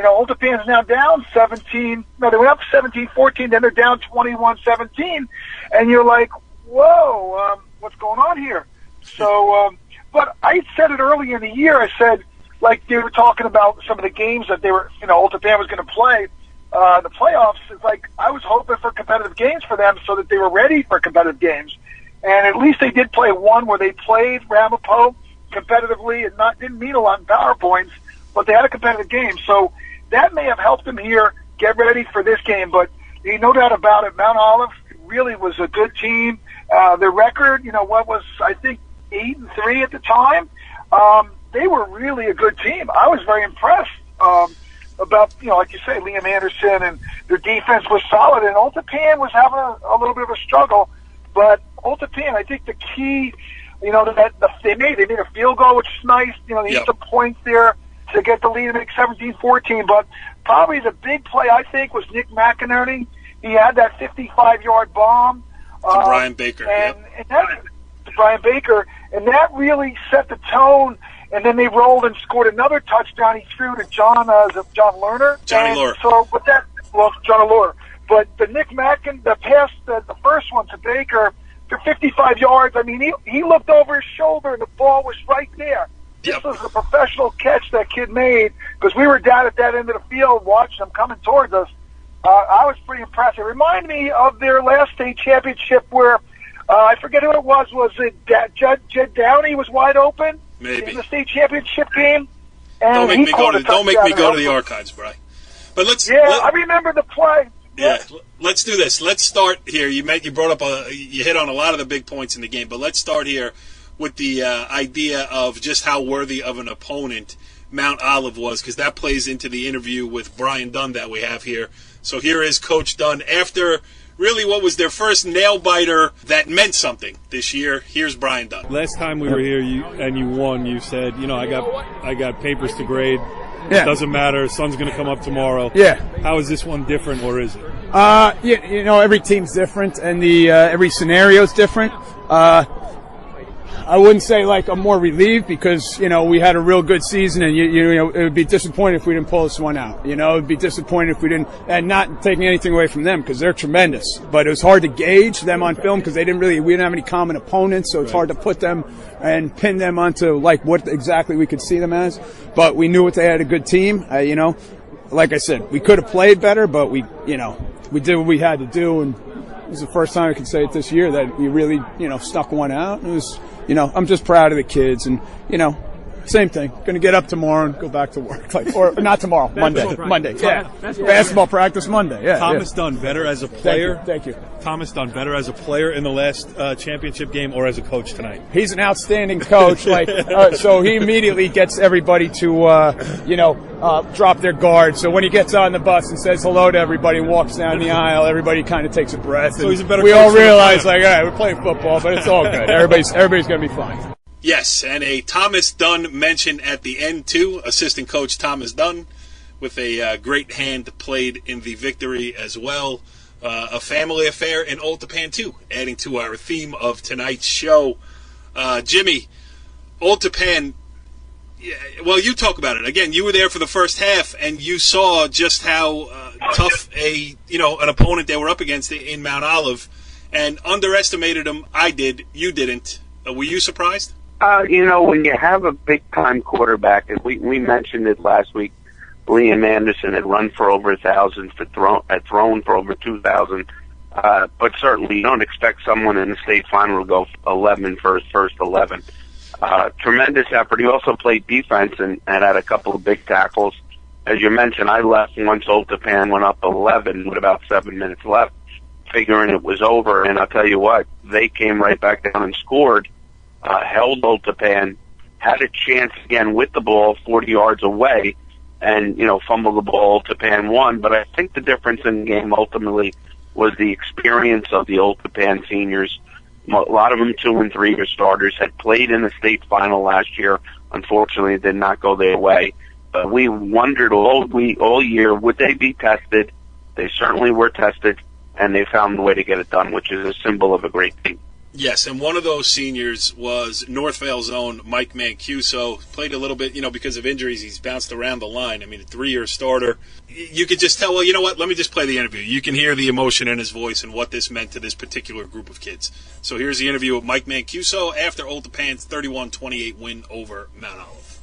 Old Tappan is now down 17. No, they went up 17-14, then they're down 21-17. And you're like, whoa, what's going on here? So, but I said it early in the year. I said, like they were talking about some of the games that they were, Old Tappan was going to play, the playoffs. It's like I was hoping for competitive games for them so that they were ready for competitive games. And at least they did play one where they played Ramapo competitively. It didn't mean a lot in PowerPoints, but they had a competitive game. So that may have helped them here get ready for this game. But no doubt about it, Mount Olive really was a good team. Their record, what was, I think, 8-3 at the time. They were really a good team. I was very impressed about, like you say, Liam Anderson, and their defense was solid. And Old Tappan was having a little bit of a struggle. But Old Tappan, I think the key, they made a field goal, which is nice. They need some points there to get the lead and make 17-14. But probably the big play, I think, was Nick McInerney. He had that 55-yard bomb. To Brian Baker. And that really set the tone. And then they rolled and scored another touchdown. He threw to John Lerner. Johnny Lure. So, but John Lure. But the Nick Mackin, the pass, the first one to Baker, after 55 yards, I mean, he looked over his shoulder and the ball was right there. This was a professional catch that kid made because we were down at that end of the field watching them coming towards us. I was pretty impressed. It reminded me of their last state championship where I forget who it was. Was it Jed Downey was wide open in the state championship game? And don't make me go to the archives, Brian. But I remember the play. Yeah, let's do this. Let's start here. You brought up you hit on a lot of the big points in the game, but let's start here with the idea of just how worthy of an opponent Mount Olive was, because that plays into the interview with Brian Dunn that we have here. So here is Coach Dunn after really what was their first nail-biter that meant something this year. Here's Brian Dunn. Last time we were here and you won, you said, I got papers to grade. Yeah. It doesn't matter. Sun's going to come up tomorrow. Yeah. How is this one different, or is it? Every team's different, and every scenario's different. I wouldn't say like I'm more relieved because, we had a real good season, and it would be disappointing if we didn't pull this one out. It would be disappointing if we didn't, and not taking anything away from them because they're tremendous. But it was hard to gauge them on film because we didn't have any common opponents, so it's hard to put them and pin them onto like what exactly we could see them as. But we knew they had a good team. Like I said, we could have played better, but we did what we had to do, and it was the first time I could say it this year that we really, stuck one out. And it was, I'm just proud of the kids, and, same thing. Going to get up tomorrow and go back to work. Or not tomorrow, Monday. Yeah. Basketball practice Monday. Yeah. Thomas Dunn better as a player. Thank you. Thomas Dunn better as a player in the last championship game or as a coach tonight? He's an outstanding coach. So he immediately gets everybody to, drop their guard. So when he gets on the bus and says hello to everybody and walks down the aisle, everybody kind of takes a breath. So he's a better we coach all realize, all right, we're playing football, but it's all good. Everybody's going to be fine. Yes, and a Thomas Dunn mention at the end, too. Assistant coach Thomas Dunn with a great hand played in the victory as well. A family affair in Old Tappan, too, adding to our theme of tonight's show. Jimmy, Old Tappan, well, you talk about it. Again, you were there for the first half, and you saw just how tough an opponent they were up against in Mount Olive, and underestimated them. I did. You didn't. Were you surprised? When you have a big-time quarterback, and we mentioned it last week, Liam Anderson had run for over 1,000, had thrown for over 2,000, but certainly you don't expect someone in the state final to go 11 for his first 11. Tremendous effort. He also played defense and had a couple of big tackles. As you mentioned, I left once Old Tappan went up 11 with about 7 minutes left, figuring it was over, and I'll tell you what, they came right back down and scored. Held Old Tappan, had a chance again with the ball 40 yards away, and, fumbled the ball. Old Tappan won. But I think the difference in the game ultimately was the experience of the Old Tappan seniors. A lot of them 2- and 3-year starters had played in the state final last year. Unfortunately, it did not go their way. But we wondered all year, would they be tested? They certainly were tested, and they found a way to get it done, which is a symbol of a great team. Yes, and one of those seniors was North Vale's own Mike Mancuso. Played a little bit, because of injuries. He's bounced around the line. I mean, a 3-year starter. You could just tell, well, you know what? Let me just play the interview. You can hear the emotion in his voice and what this meant to this particular group of kids. So here's the interview with Mike Mancuso after Old Tappan's 31-28 win over Mount Olive.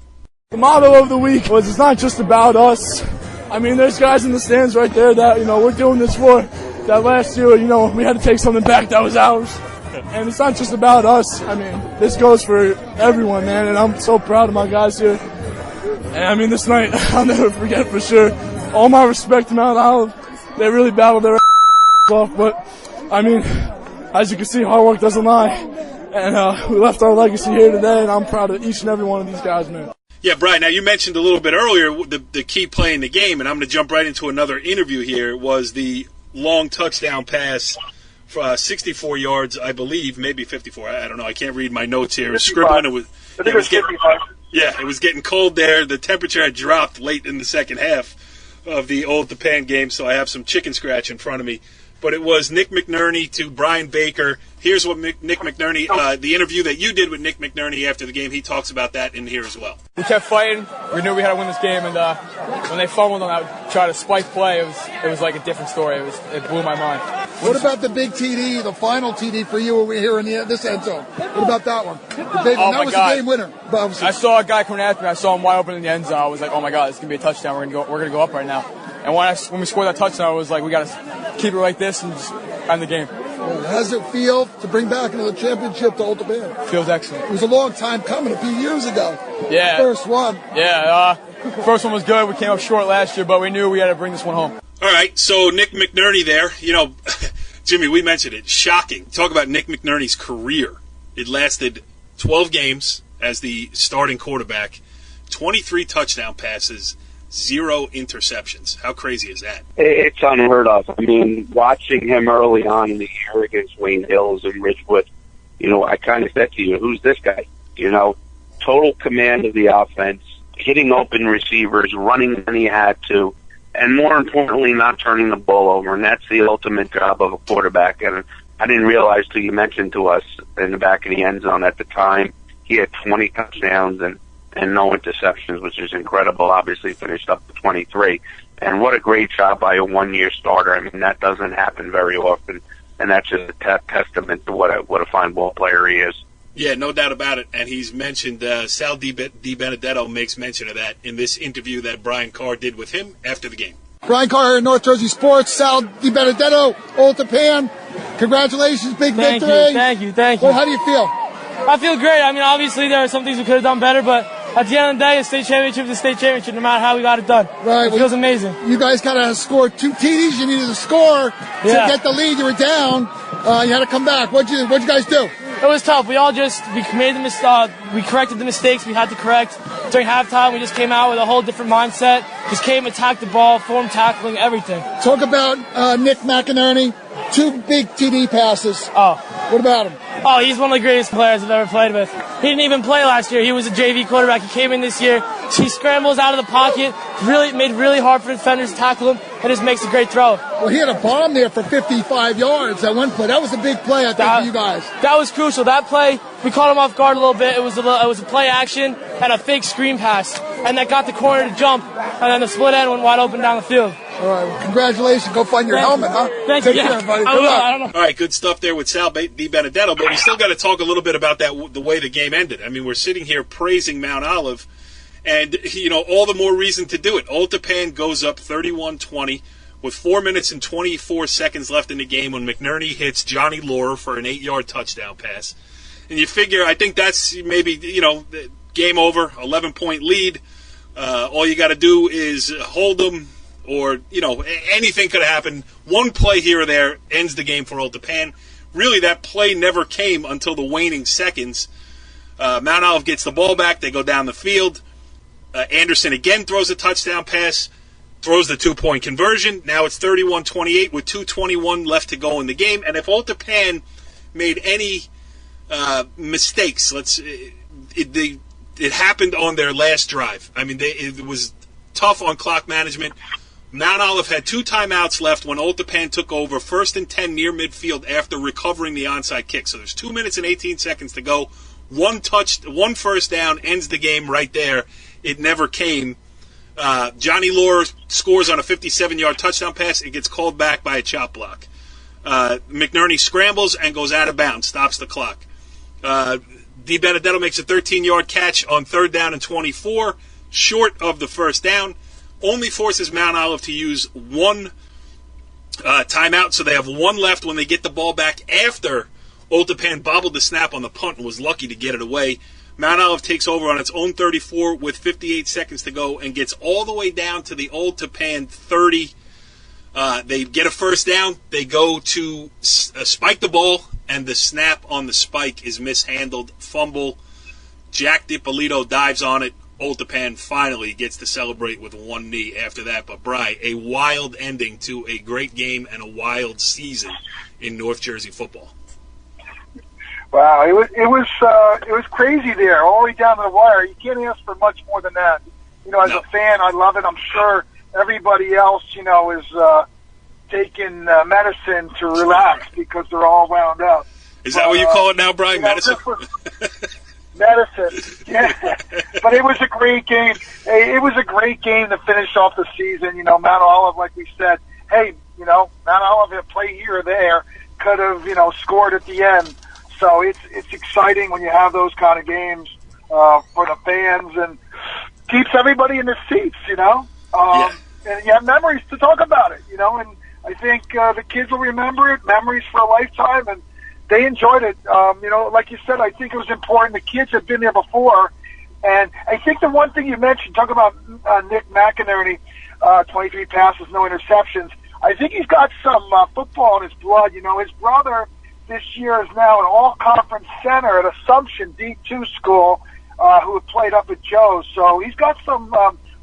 The motto of the week was it's not just about us. I mean, there's guys in the stands right there that, we're doing this for. That last year, we had to take something back that was ours. And it's not just about us. I mean, this goes for everyone, man, and I'm so proud of my guys here. And, I mean, this night, I'll never forget for sure. All my respect to Mount Olive. They really battled their off, but, I mean, as you can see, hard work doesn't lie. And we left our legacy here today, and I'm proud of each and every one of these guys, man. Yeah, Brian, now you mentioned a little bit earlier the key play in the game, and I'm going to jump right into another interview here, was the long touchdown pass. 64 yards, I believe, maybe 54. I don't know. I can't read my notes here. Scribbling. It was getting cold there. The temperature had dropped late in the second half of the Old Tappan game, so I have some chicken scratch in front of me. But it was Nick McNerney to Brian Baker. Here's what Nick McNerney, the interview that you did with Nick McNerney after the game, he talks about that in here as well. We kept fighting. We knew we had to win this game, and when they fumbled on that try to spike play, it was like a different story. It blew my mind. What about the big TD, the final TD for you over here in this end zone? What about that one? The big one. That was the game winner. I saw a guy coming after me. I saw him wide open in the end zone. I was like, oh my God, this is gonna be a touchdown. We're gonna go up right now. And when we scored that touchdown, I was like, we gotta keep it like this and just end the game. How does it feel to bring back another championship to Old Tappan? Feels excellent. It was a long time coming, a few years ago. Yeah. First one. Yeah. First one was good. We came up short last year, but we knew we had to bring this one home. All right, so Nick McNerney there, Jimmy, we mentioned it. Shocking. Talk about Nick McNerney's career. It lasted 12 games as the starting quarterback, 23 touchdown passes, 0 interceptions. How crazy is that? It's unheard of. I mean, watching him early on in the year against Wayne Hills and Ridgewood, I kind of said to you, who's this guy? Total command of the offense, hitting open receivers, running when he had to, and more importantly, not turning the ball over. And that's the ultimate job of a quarterback. And I didn't realize till you mentioned to us in the back of the end zone at the time, he had 20 touchdowns and no interceptions, which is incredible. Obviously finished up to 23. And what a great job by a one-year starter. I mean, that doesn't happen very often. And that's just a testament to what a fine ball player he is. Yeah, no doubt about it. And he's mentioned, Sal Benedetto makes mention of that in this interview that Brian Carr did with him after the game. Brian Carr here in North Jersey Sports. Sal Benedetto, Old Tappan. Congratulations, big victory. Thank you. Well, how do you feel? I feel great. I mean, obviously there are some things we could have done better, but at the end of the day, a state championship is a state championship, no matter how we got it done. Right. It feels amazing. You guys got to score 2 TDs. You needed to score to get the lead. You were down. You had to come back. What'd you guys do? It was tough. We made the mistake. We corrected the mistakes we had to correct. During halftime, we just came out with a whole different mindset. Just came, attacked the ball, form tackling, everything. Talk about Nick McInerney. 2 big TD passes. Oh. What about him? Oh, he's one of the greatest players I've ever played with. He didn't even play last year. He was a JV quarterback. He came in this year. He scrambles out of the pocket, made really hard for defenders to tackle him, and just makes a great throw. Well, he had a bomb there for 55 yards at one play. That was a big play, I think, for you guys. That was crucial. That play, we caught him off guard a little bit. It was a play action and a fake screen pass, and that got the corner to jump, and then the split end went wide open down the field. All right, well, congratulations. Go find your helmet, huh? Thank you. Take care, buddy. Good luck. All right, good stuff there with Sal Benedetto, but we still got to talk a little bit about the way the game ended. I mean, we're sitting here praising Mount Olive, and, all the more reason to do it. Old Tappan goes up 31-20 with 4 minutes and 24 seconds left in the game when McNerney hits Johnny Laurer for an 8-yard touchdown pass. And you figure, I think that's maybe, game over, 11-point lead. All you got to do is hold them, or, anything could have happened. One play here or there ends the game for Old Tappan. Really, that play never came until the waning seconds. Mount Olive gets the ball back. They go down the field. Anderson again throws a touchdown pass, throws the 2-point conversion. Now it's 31-28 with 2:21 left to go in the game. And if Old Tappan made any mistakes, it happened on their last drive. I mean, it was tough on clock management. Mount Olive had 2 timeouts left when Old Tappan took over, 1st and 10 near midfield after recovering the onside kick. So there's 2 minutes and 18 seconds to go. One first down ends the game right there. It never came. Johnny Laurer scores on a 57-yard touchdown pass. It gets called back by a chop block. McNerney scrambles and goes out of bounds, stops the clock. Benedetto makes a 13-yard catch on 3rd down and 24, short of the first down. Only forces Mount Olive to use 1 timeout, so they have 1 left when they get the ball back after Old Tappan bobbled the snap on the punt and was lucky to get it away. Mount Olive takes over on its own 34 with 58 seconds to go and gets all the way down to the Old Tappan 30. They get a first down. They go to spike the ball, and the snap on the spike is mishandled. Fumble. Jack DiPolito dives on it. Old Tappan finally gets to celebrate with 1 knee after that. But, Bri, a wild ending to a great game and a wild season in North Jersey football. Wow, it was crazy there, all the way down to the wire. You can't ask for much more than that. As a fan, I love it. I'm sure everybody else, is taking medicine to relax because they're all wound up. Is that what you call it now, Brian? Medicine? Medicine, yeah. But it was a great game. It was a great game to finish off the season. Mount Olive, like we said, hey, Mount Olive had played play here or there could have, scored at the end. So it's exciting when you have those kind of games for the fans and keeps everybody in their seats, And you have memories to talk about it, and I think the kids will remember it, memories for a lifetime, and they enjoyed it. Like you said, I think it was important. The kids had been there before, and I think the one thing you mentioned, talk about Nick McInerney, 23 passes, no interceptions. I think he's got some football in his blood. His brother this year is now an all-conference center at Assumption D2 school who had played up at Joe's. So he's got some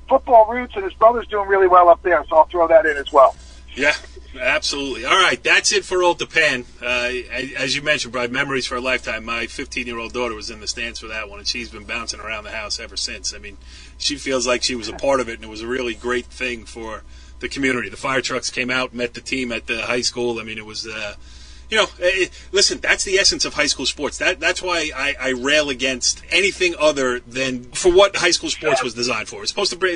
football roots, and his brother's doing really well up there. So I'll throw that in as well. Yeah, absolutely. All right, that's it for Old Tappan. As you mentioned, Brian, memories for a lifetime. My 15-year-old daughter was in the stands for that one, and she's been bouncing around the house ever since. I mean, she feels like she was a part of it, and it was a really great thing for the community. The fire trucks came out, met the team at the high school. I mean, it was, listen, that's the essence of high school sports. That's why I rail against anything other than for what high school sports was designed for. It's supposed to bring,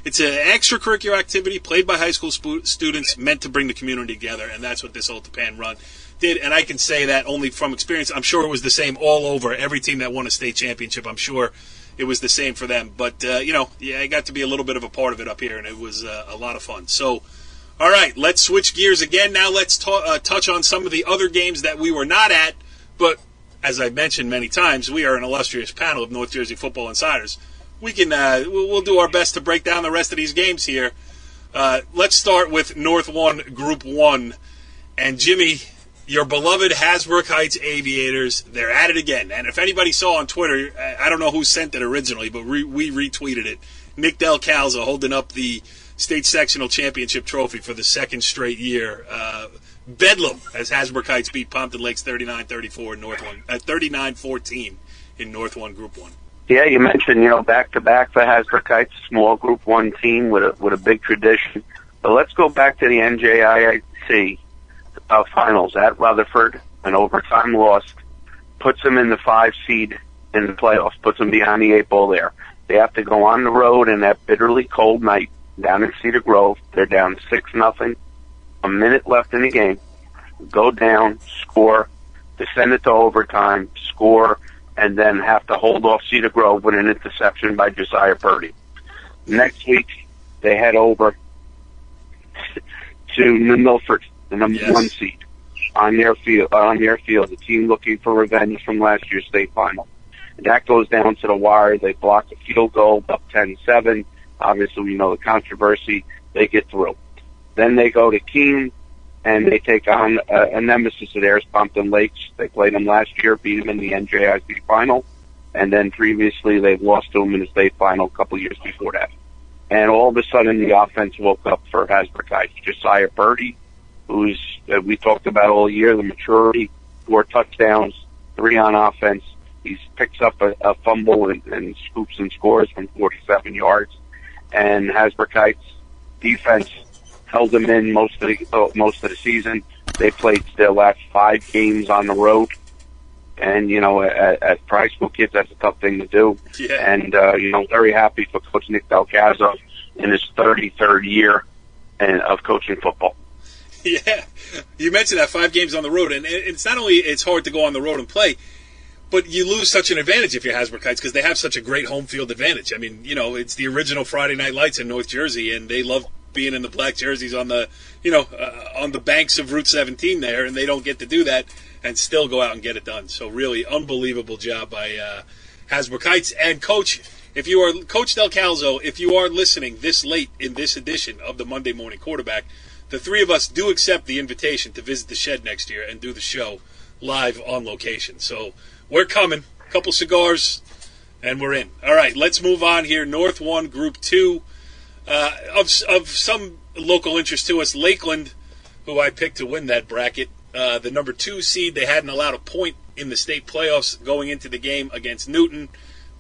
it's an extracurricular activity played by high school students meant to bring the community together, and that's what this Old Tappan run did. And I can say that only from experience. I'm sure it was the same all over. Every team that won a state championship, I'm sure it was the same for them. But, I got to be a little bit of a part of it up here, and it was a lot of fun. So, all right, let's switch gears again. Now let's touch on some of the other games that we were not at. But as I've mentioned many times, we are an illustrious panel of North Jersey football insiders. We can we'll do our best to break down the rest of these games here. Let's start with North 1, Group 1. And, Jimmy, your beloved Hasbrook Heights Aviators, they're at it again. And if anybody saw on Twitter, I don't know who sent it originally, but we retweeted it. Nick Del Calzo holding up the state sectional championship trophy for the second straight year. Bedlam as Hasbrook Heights beat Pompton Lakes 39-34 in North 1, 39-14 in North 1 Group 1. Yeah, you mentioned, back-to-back for Hasbrook Heights, small Group 1 team with a big tradition. But let's go back to the NJIC finals at Rutherford, an overtime loss, puts them in the 5 seed in the playoffs, puts them behind the 8 ball there. They have to go on the road in that bitterly cold night down in Cedar Grove. They're down 6-0, a minute left in the game. Go down, score, descend it to overtime, score, and then have to hold off Cedar Grove with an interception by Josiah Purdy. Next week, they head over to New Milford, the number 1 seed, on their field, the team looking for revenge from last year's state final. And that goes down to the wire. They block a field goal, up 10-7. Obviously, we know the controversy. They get through. Then they go to Keene, and they take on a nemesis of theirs, Pompton Lakes. They played them last year, beat them in the NJIC final, and then previously they've lost to them in the state final a couple years before that. And all of a sudden, the offense woke up for Hasbrook Heights. Josiah Purdy, who's we talked about all year, the maturity, 4 touchdowns, 3 on offense. He picks up a fumble and scoops and scores from 47 yards. And Hasbrook Heights defense held them in most of the season. They played their last 5 games on the road. And, at high school kids, that's a tough thing to do. Yeah. And, very happy for Coach Nick Del Calzo in his 33rd year of coaching football. Yeah. You mentioned that 5 games on the road. And it's not only it's hard to go on the road and play, but you lose such an advantage if you're Hasbrook Heights because they have such a great home field advantage. I mean, it's the original Friday Night Lights in North Jersey, and they love being in the black jerseys on the, on the banks of Route 17 there, and they don't get to do that and still go out and get it done. So really unbelievable job by Hasbrook Heights. And Coach Del Calzo, if you are listening this late in this edition of the Monday Morning Quarterback, the 3 of us do accept the invitation to visit the shed next year and do the show live on location. So we're coming. A couple cigars, and we're in. All right, let's move on here. North 1, Group 2. Of some local interest to us, Lakeland, who I picked to win that bracket, the number 2 seed. They hadn't allowed a point in the state playoffs going into the game against Newton.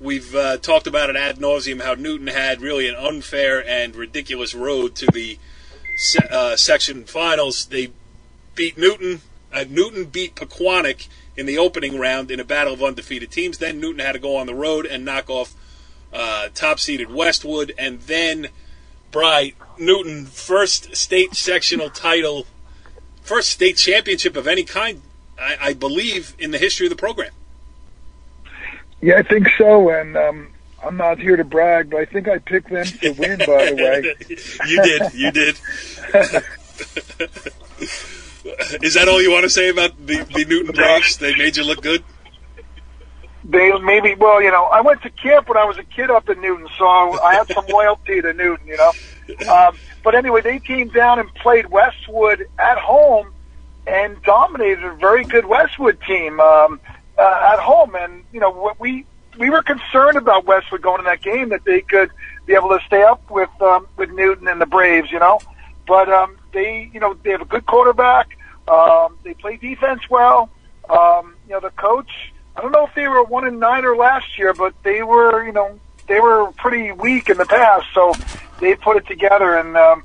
We've talked about it ad nauseum how Newton had really an unfair and ridiculous road to the section finals. They beat Newton. Newton beat Pequannock in the opening round in a battle of undefeated teams. Then Newton had to go on the road and knock off top-seeded Westwood. And then, Newton, first state sectional title first state championship of any kind, I believe, in the history of the program. Yeah, I think so, and I'm not here to brag, but I think I picked them to win, by the way. You did. Is that all you want to say about the Newton Braves? They made you look good? They maybe, well, I went to camp when I was a kid up in Newton, so I had some loyalty to Newton, But anyway, they came down and played Westwood at home and dominated a very good Westwood team at home. And, we were concerned about Westwood going in that game, that they could be able to stay up with Newton and the Braves, But they have a good quarterback. They play defense well. The coach, I don't know if they were 1-9 last year, but they were, they were pretty weak in the past. So they put it together and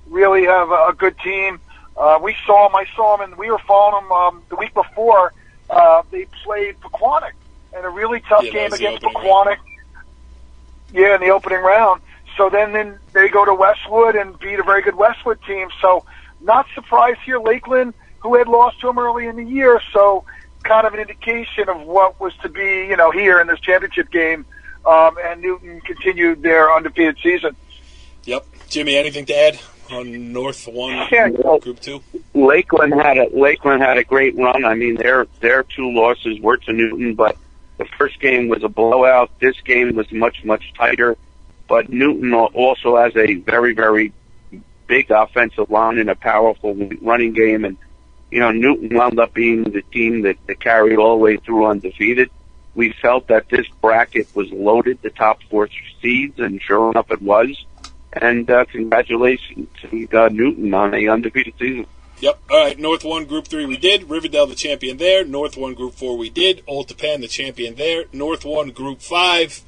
really have a good team. I saw them, and we were following them the week before. They played Pequannock in a really tough game against Pequannock. Yeah, in the opening round. So then they go to Westwood and beat a very good Westwood team. So not surprised here. Lakeland, who had lost to them early in the year, so kind of an indication of what was to be, here in this championship game. And Newton continued their undefeated season. Yep. Jimmy, anything to add on North 1, Group 2? Lakeland had a great run. I mean, their 2 losses were to Newton, but the first game was a blowout. This game was much, much tighter. But Newton also has a very, very big offensive line and a powerful running game. And, Newton wound up being the team that carried all the way through undefeated. We felt that this bracket was loaded, the top 4 seeds, and sure enough it was. And congratulations to Newton on a undefeated season. Yep. All right, North 1, Group 3 we did. Riverdale, the champion there. North 1, Group 4 we did. Old Tappan, the champion there. North 1, Group 5.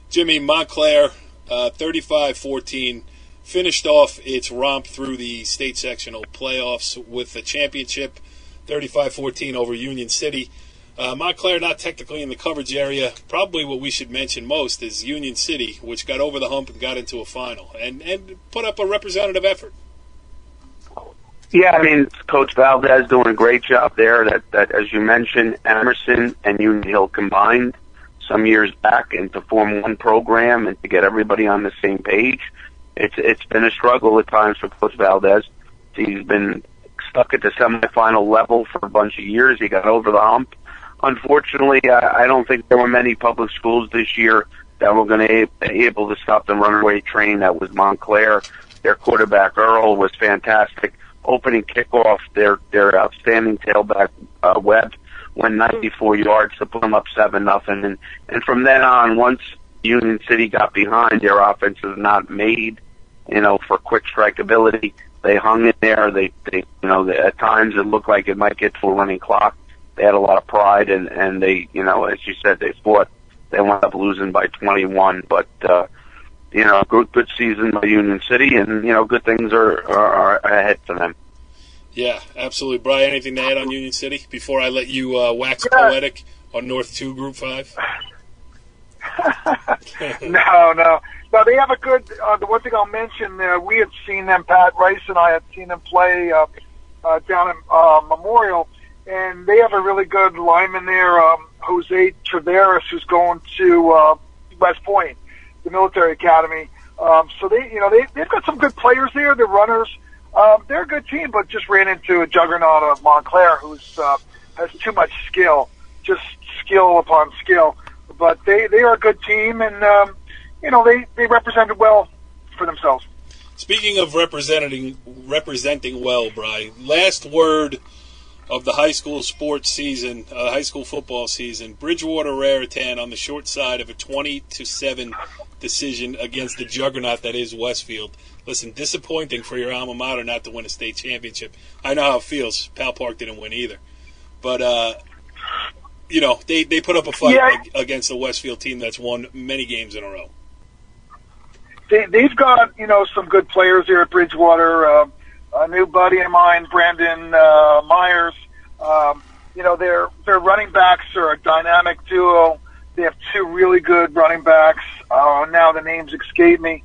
Jimmy, Montclair, 35-14. Finished off its romp through the state sectional playoffs with the championship, 35-14 over Union City. Montclair not technically in the coverage area. Probably what we should mention most is Union City, which got over the hump and got into a final and put up a representative effort. Yeah, I mean, Coach Valdez doing a great job there. That as you mentioned, Emerson and Union Hill combined some years back and to form one program and to get everybody on the same page. It's been a struggle at times for Coach Valdez. He's been stuck at the semifinal level for a bunch of years. He got over the hump. Unfortunately, I don't think there were many public schools this year that were going to be able to stop the runaway train that was Montclair. Their quarterback, Earl, was fantastic. Opening kickoff, their outstanding tailback, Webb, went 94 yards to put them up 7-0. And from then on, once Union City got behind, their offense was not made, for quick strike ability. They hung in there. They at times it looked like it might get to a running clock. They had a lot of pride, and they, as you said, they fought. They wound up losing by 21, but, good season by Union City, and, good things are ahead for them. Yeah, absolutely. Brian, anything to add on Union City before I let you wax poetic on North 2, Group 5? No, they have a good, the one thing I'll mention, we had seen them, Pat Rice and I had seen them play down in Memorial, and they have a really good lineman there, Jose Treveris, who's going to West Point, the military academy. So they've got some good players there. They're runners. They're a good team, but just ran into a juggernaut of Montclair, who's has too much skill, just skill upon skill. But they are a good team, and they represented well for themselves. Speaking of representing well, Brian, last word of the high school sports season, high school football season. Bridgewater Raritan on the short side of a 20-7 decision against the juggernaut that is Westfield. Listen, disappointing for your alma mater not to win a state championship. I know how it feels. Pal Park didn't win either, but they put up a fight against a Westfield team that's won many games in a row. They've got some good players here at Bridgewater. A new buddy of mine, Brandon Myers. Their running backs are a dynamic duo. They have 2 really good running backs. Now the names escape me.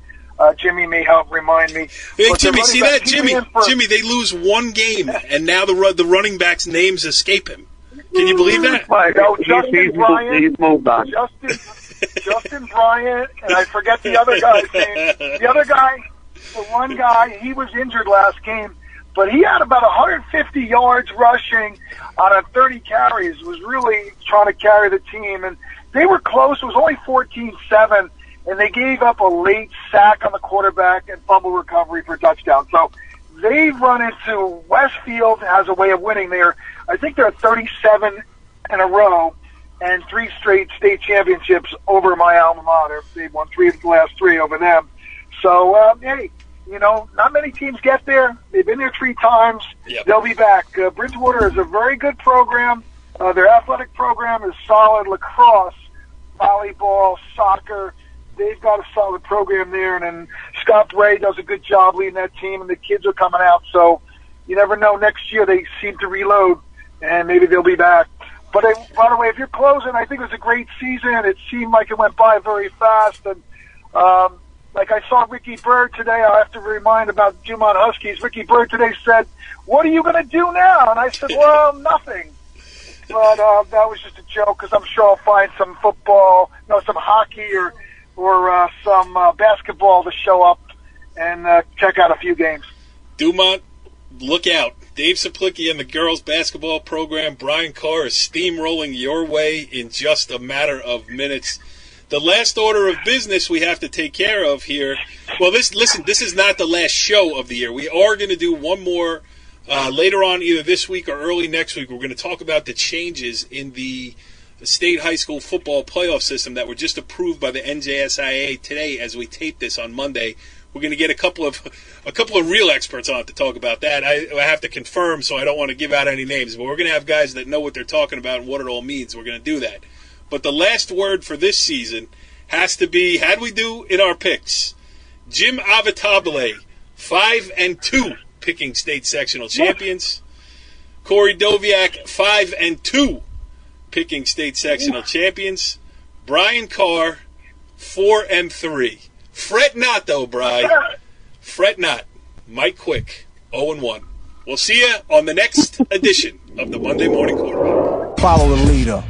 Jimmy may help remind me. Hey, But Jimmy, the see running that? back, Jimmy, they lose one game, and now the running back's names escape him. Can you believe that? No, Justin Bryant. He's moved on. Justin Bryant, and I forget the other guy's name. The other guy, the one guy, he was injured last game, but he had about 150 yards rushing on 30 carries. Was really trying to carry the team, and they were close. It was only 14-7, and they gave up a late sack on the quarterback and fumble recovery for a touchdown. So they've run into Westfield has a way of winning. I think they're 37 in a row and 3 straight state championships over my alma mater. They've won 3 of the last 3 over them. So, hey, not many teams get there. They've been there 3 times. Yep. They'll be back. Bridgewater is a very good program. Their athletic program is solid. Lacrosse, volleyball, soccer. They've got a solid program there. And then Scott Bray does a good job leading that team, and the kids are coming out. So you never know. Next year they seem to reload, and maybe they'll be back. But by the way, if you're closing, I think it was a great season. It seemed like it went by very fast. And like I saw Ricky Bird today, I have to remind about Dumont Huskies. Ricky Bird today said, "What are you going to do now?" And I said, "Well, nothing." But that was just a joke, because I'm sure I'll find some football, some hockey or some basketball to show up and check out a few games. Dumont, look out. Dave Saplicki and the girls' basketball program, Brian Carr, is steamrolling your way in just a matter of minutes. The last order of business we have to take care of here. Well, this is not the last show of the year. We are going to do one more later on, either this week or early next week. We're going to talk about the changes in the state high school football playoff system that were just approved by the NJSIA today as we tape this on Monday. We're going to get a couple of real experts on to talk about that. I have to confirm, so I don't want to give out any names, but we're going to have guys that know what they're talking about and what it all means. We're going to do that. But the last word for this season has to be, how'd we do in our picks? Jim Avitabile, 5-2, picking state sectional champions. Corey Doviak, 5-2, picking state sectional champions. Brian Carr, 4-3. Fret not, though, Brian. Fret not. Mike Quick, 0-1. We'll see you on the next edition of the Monday Morning Quarterback. Follow the leader.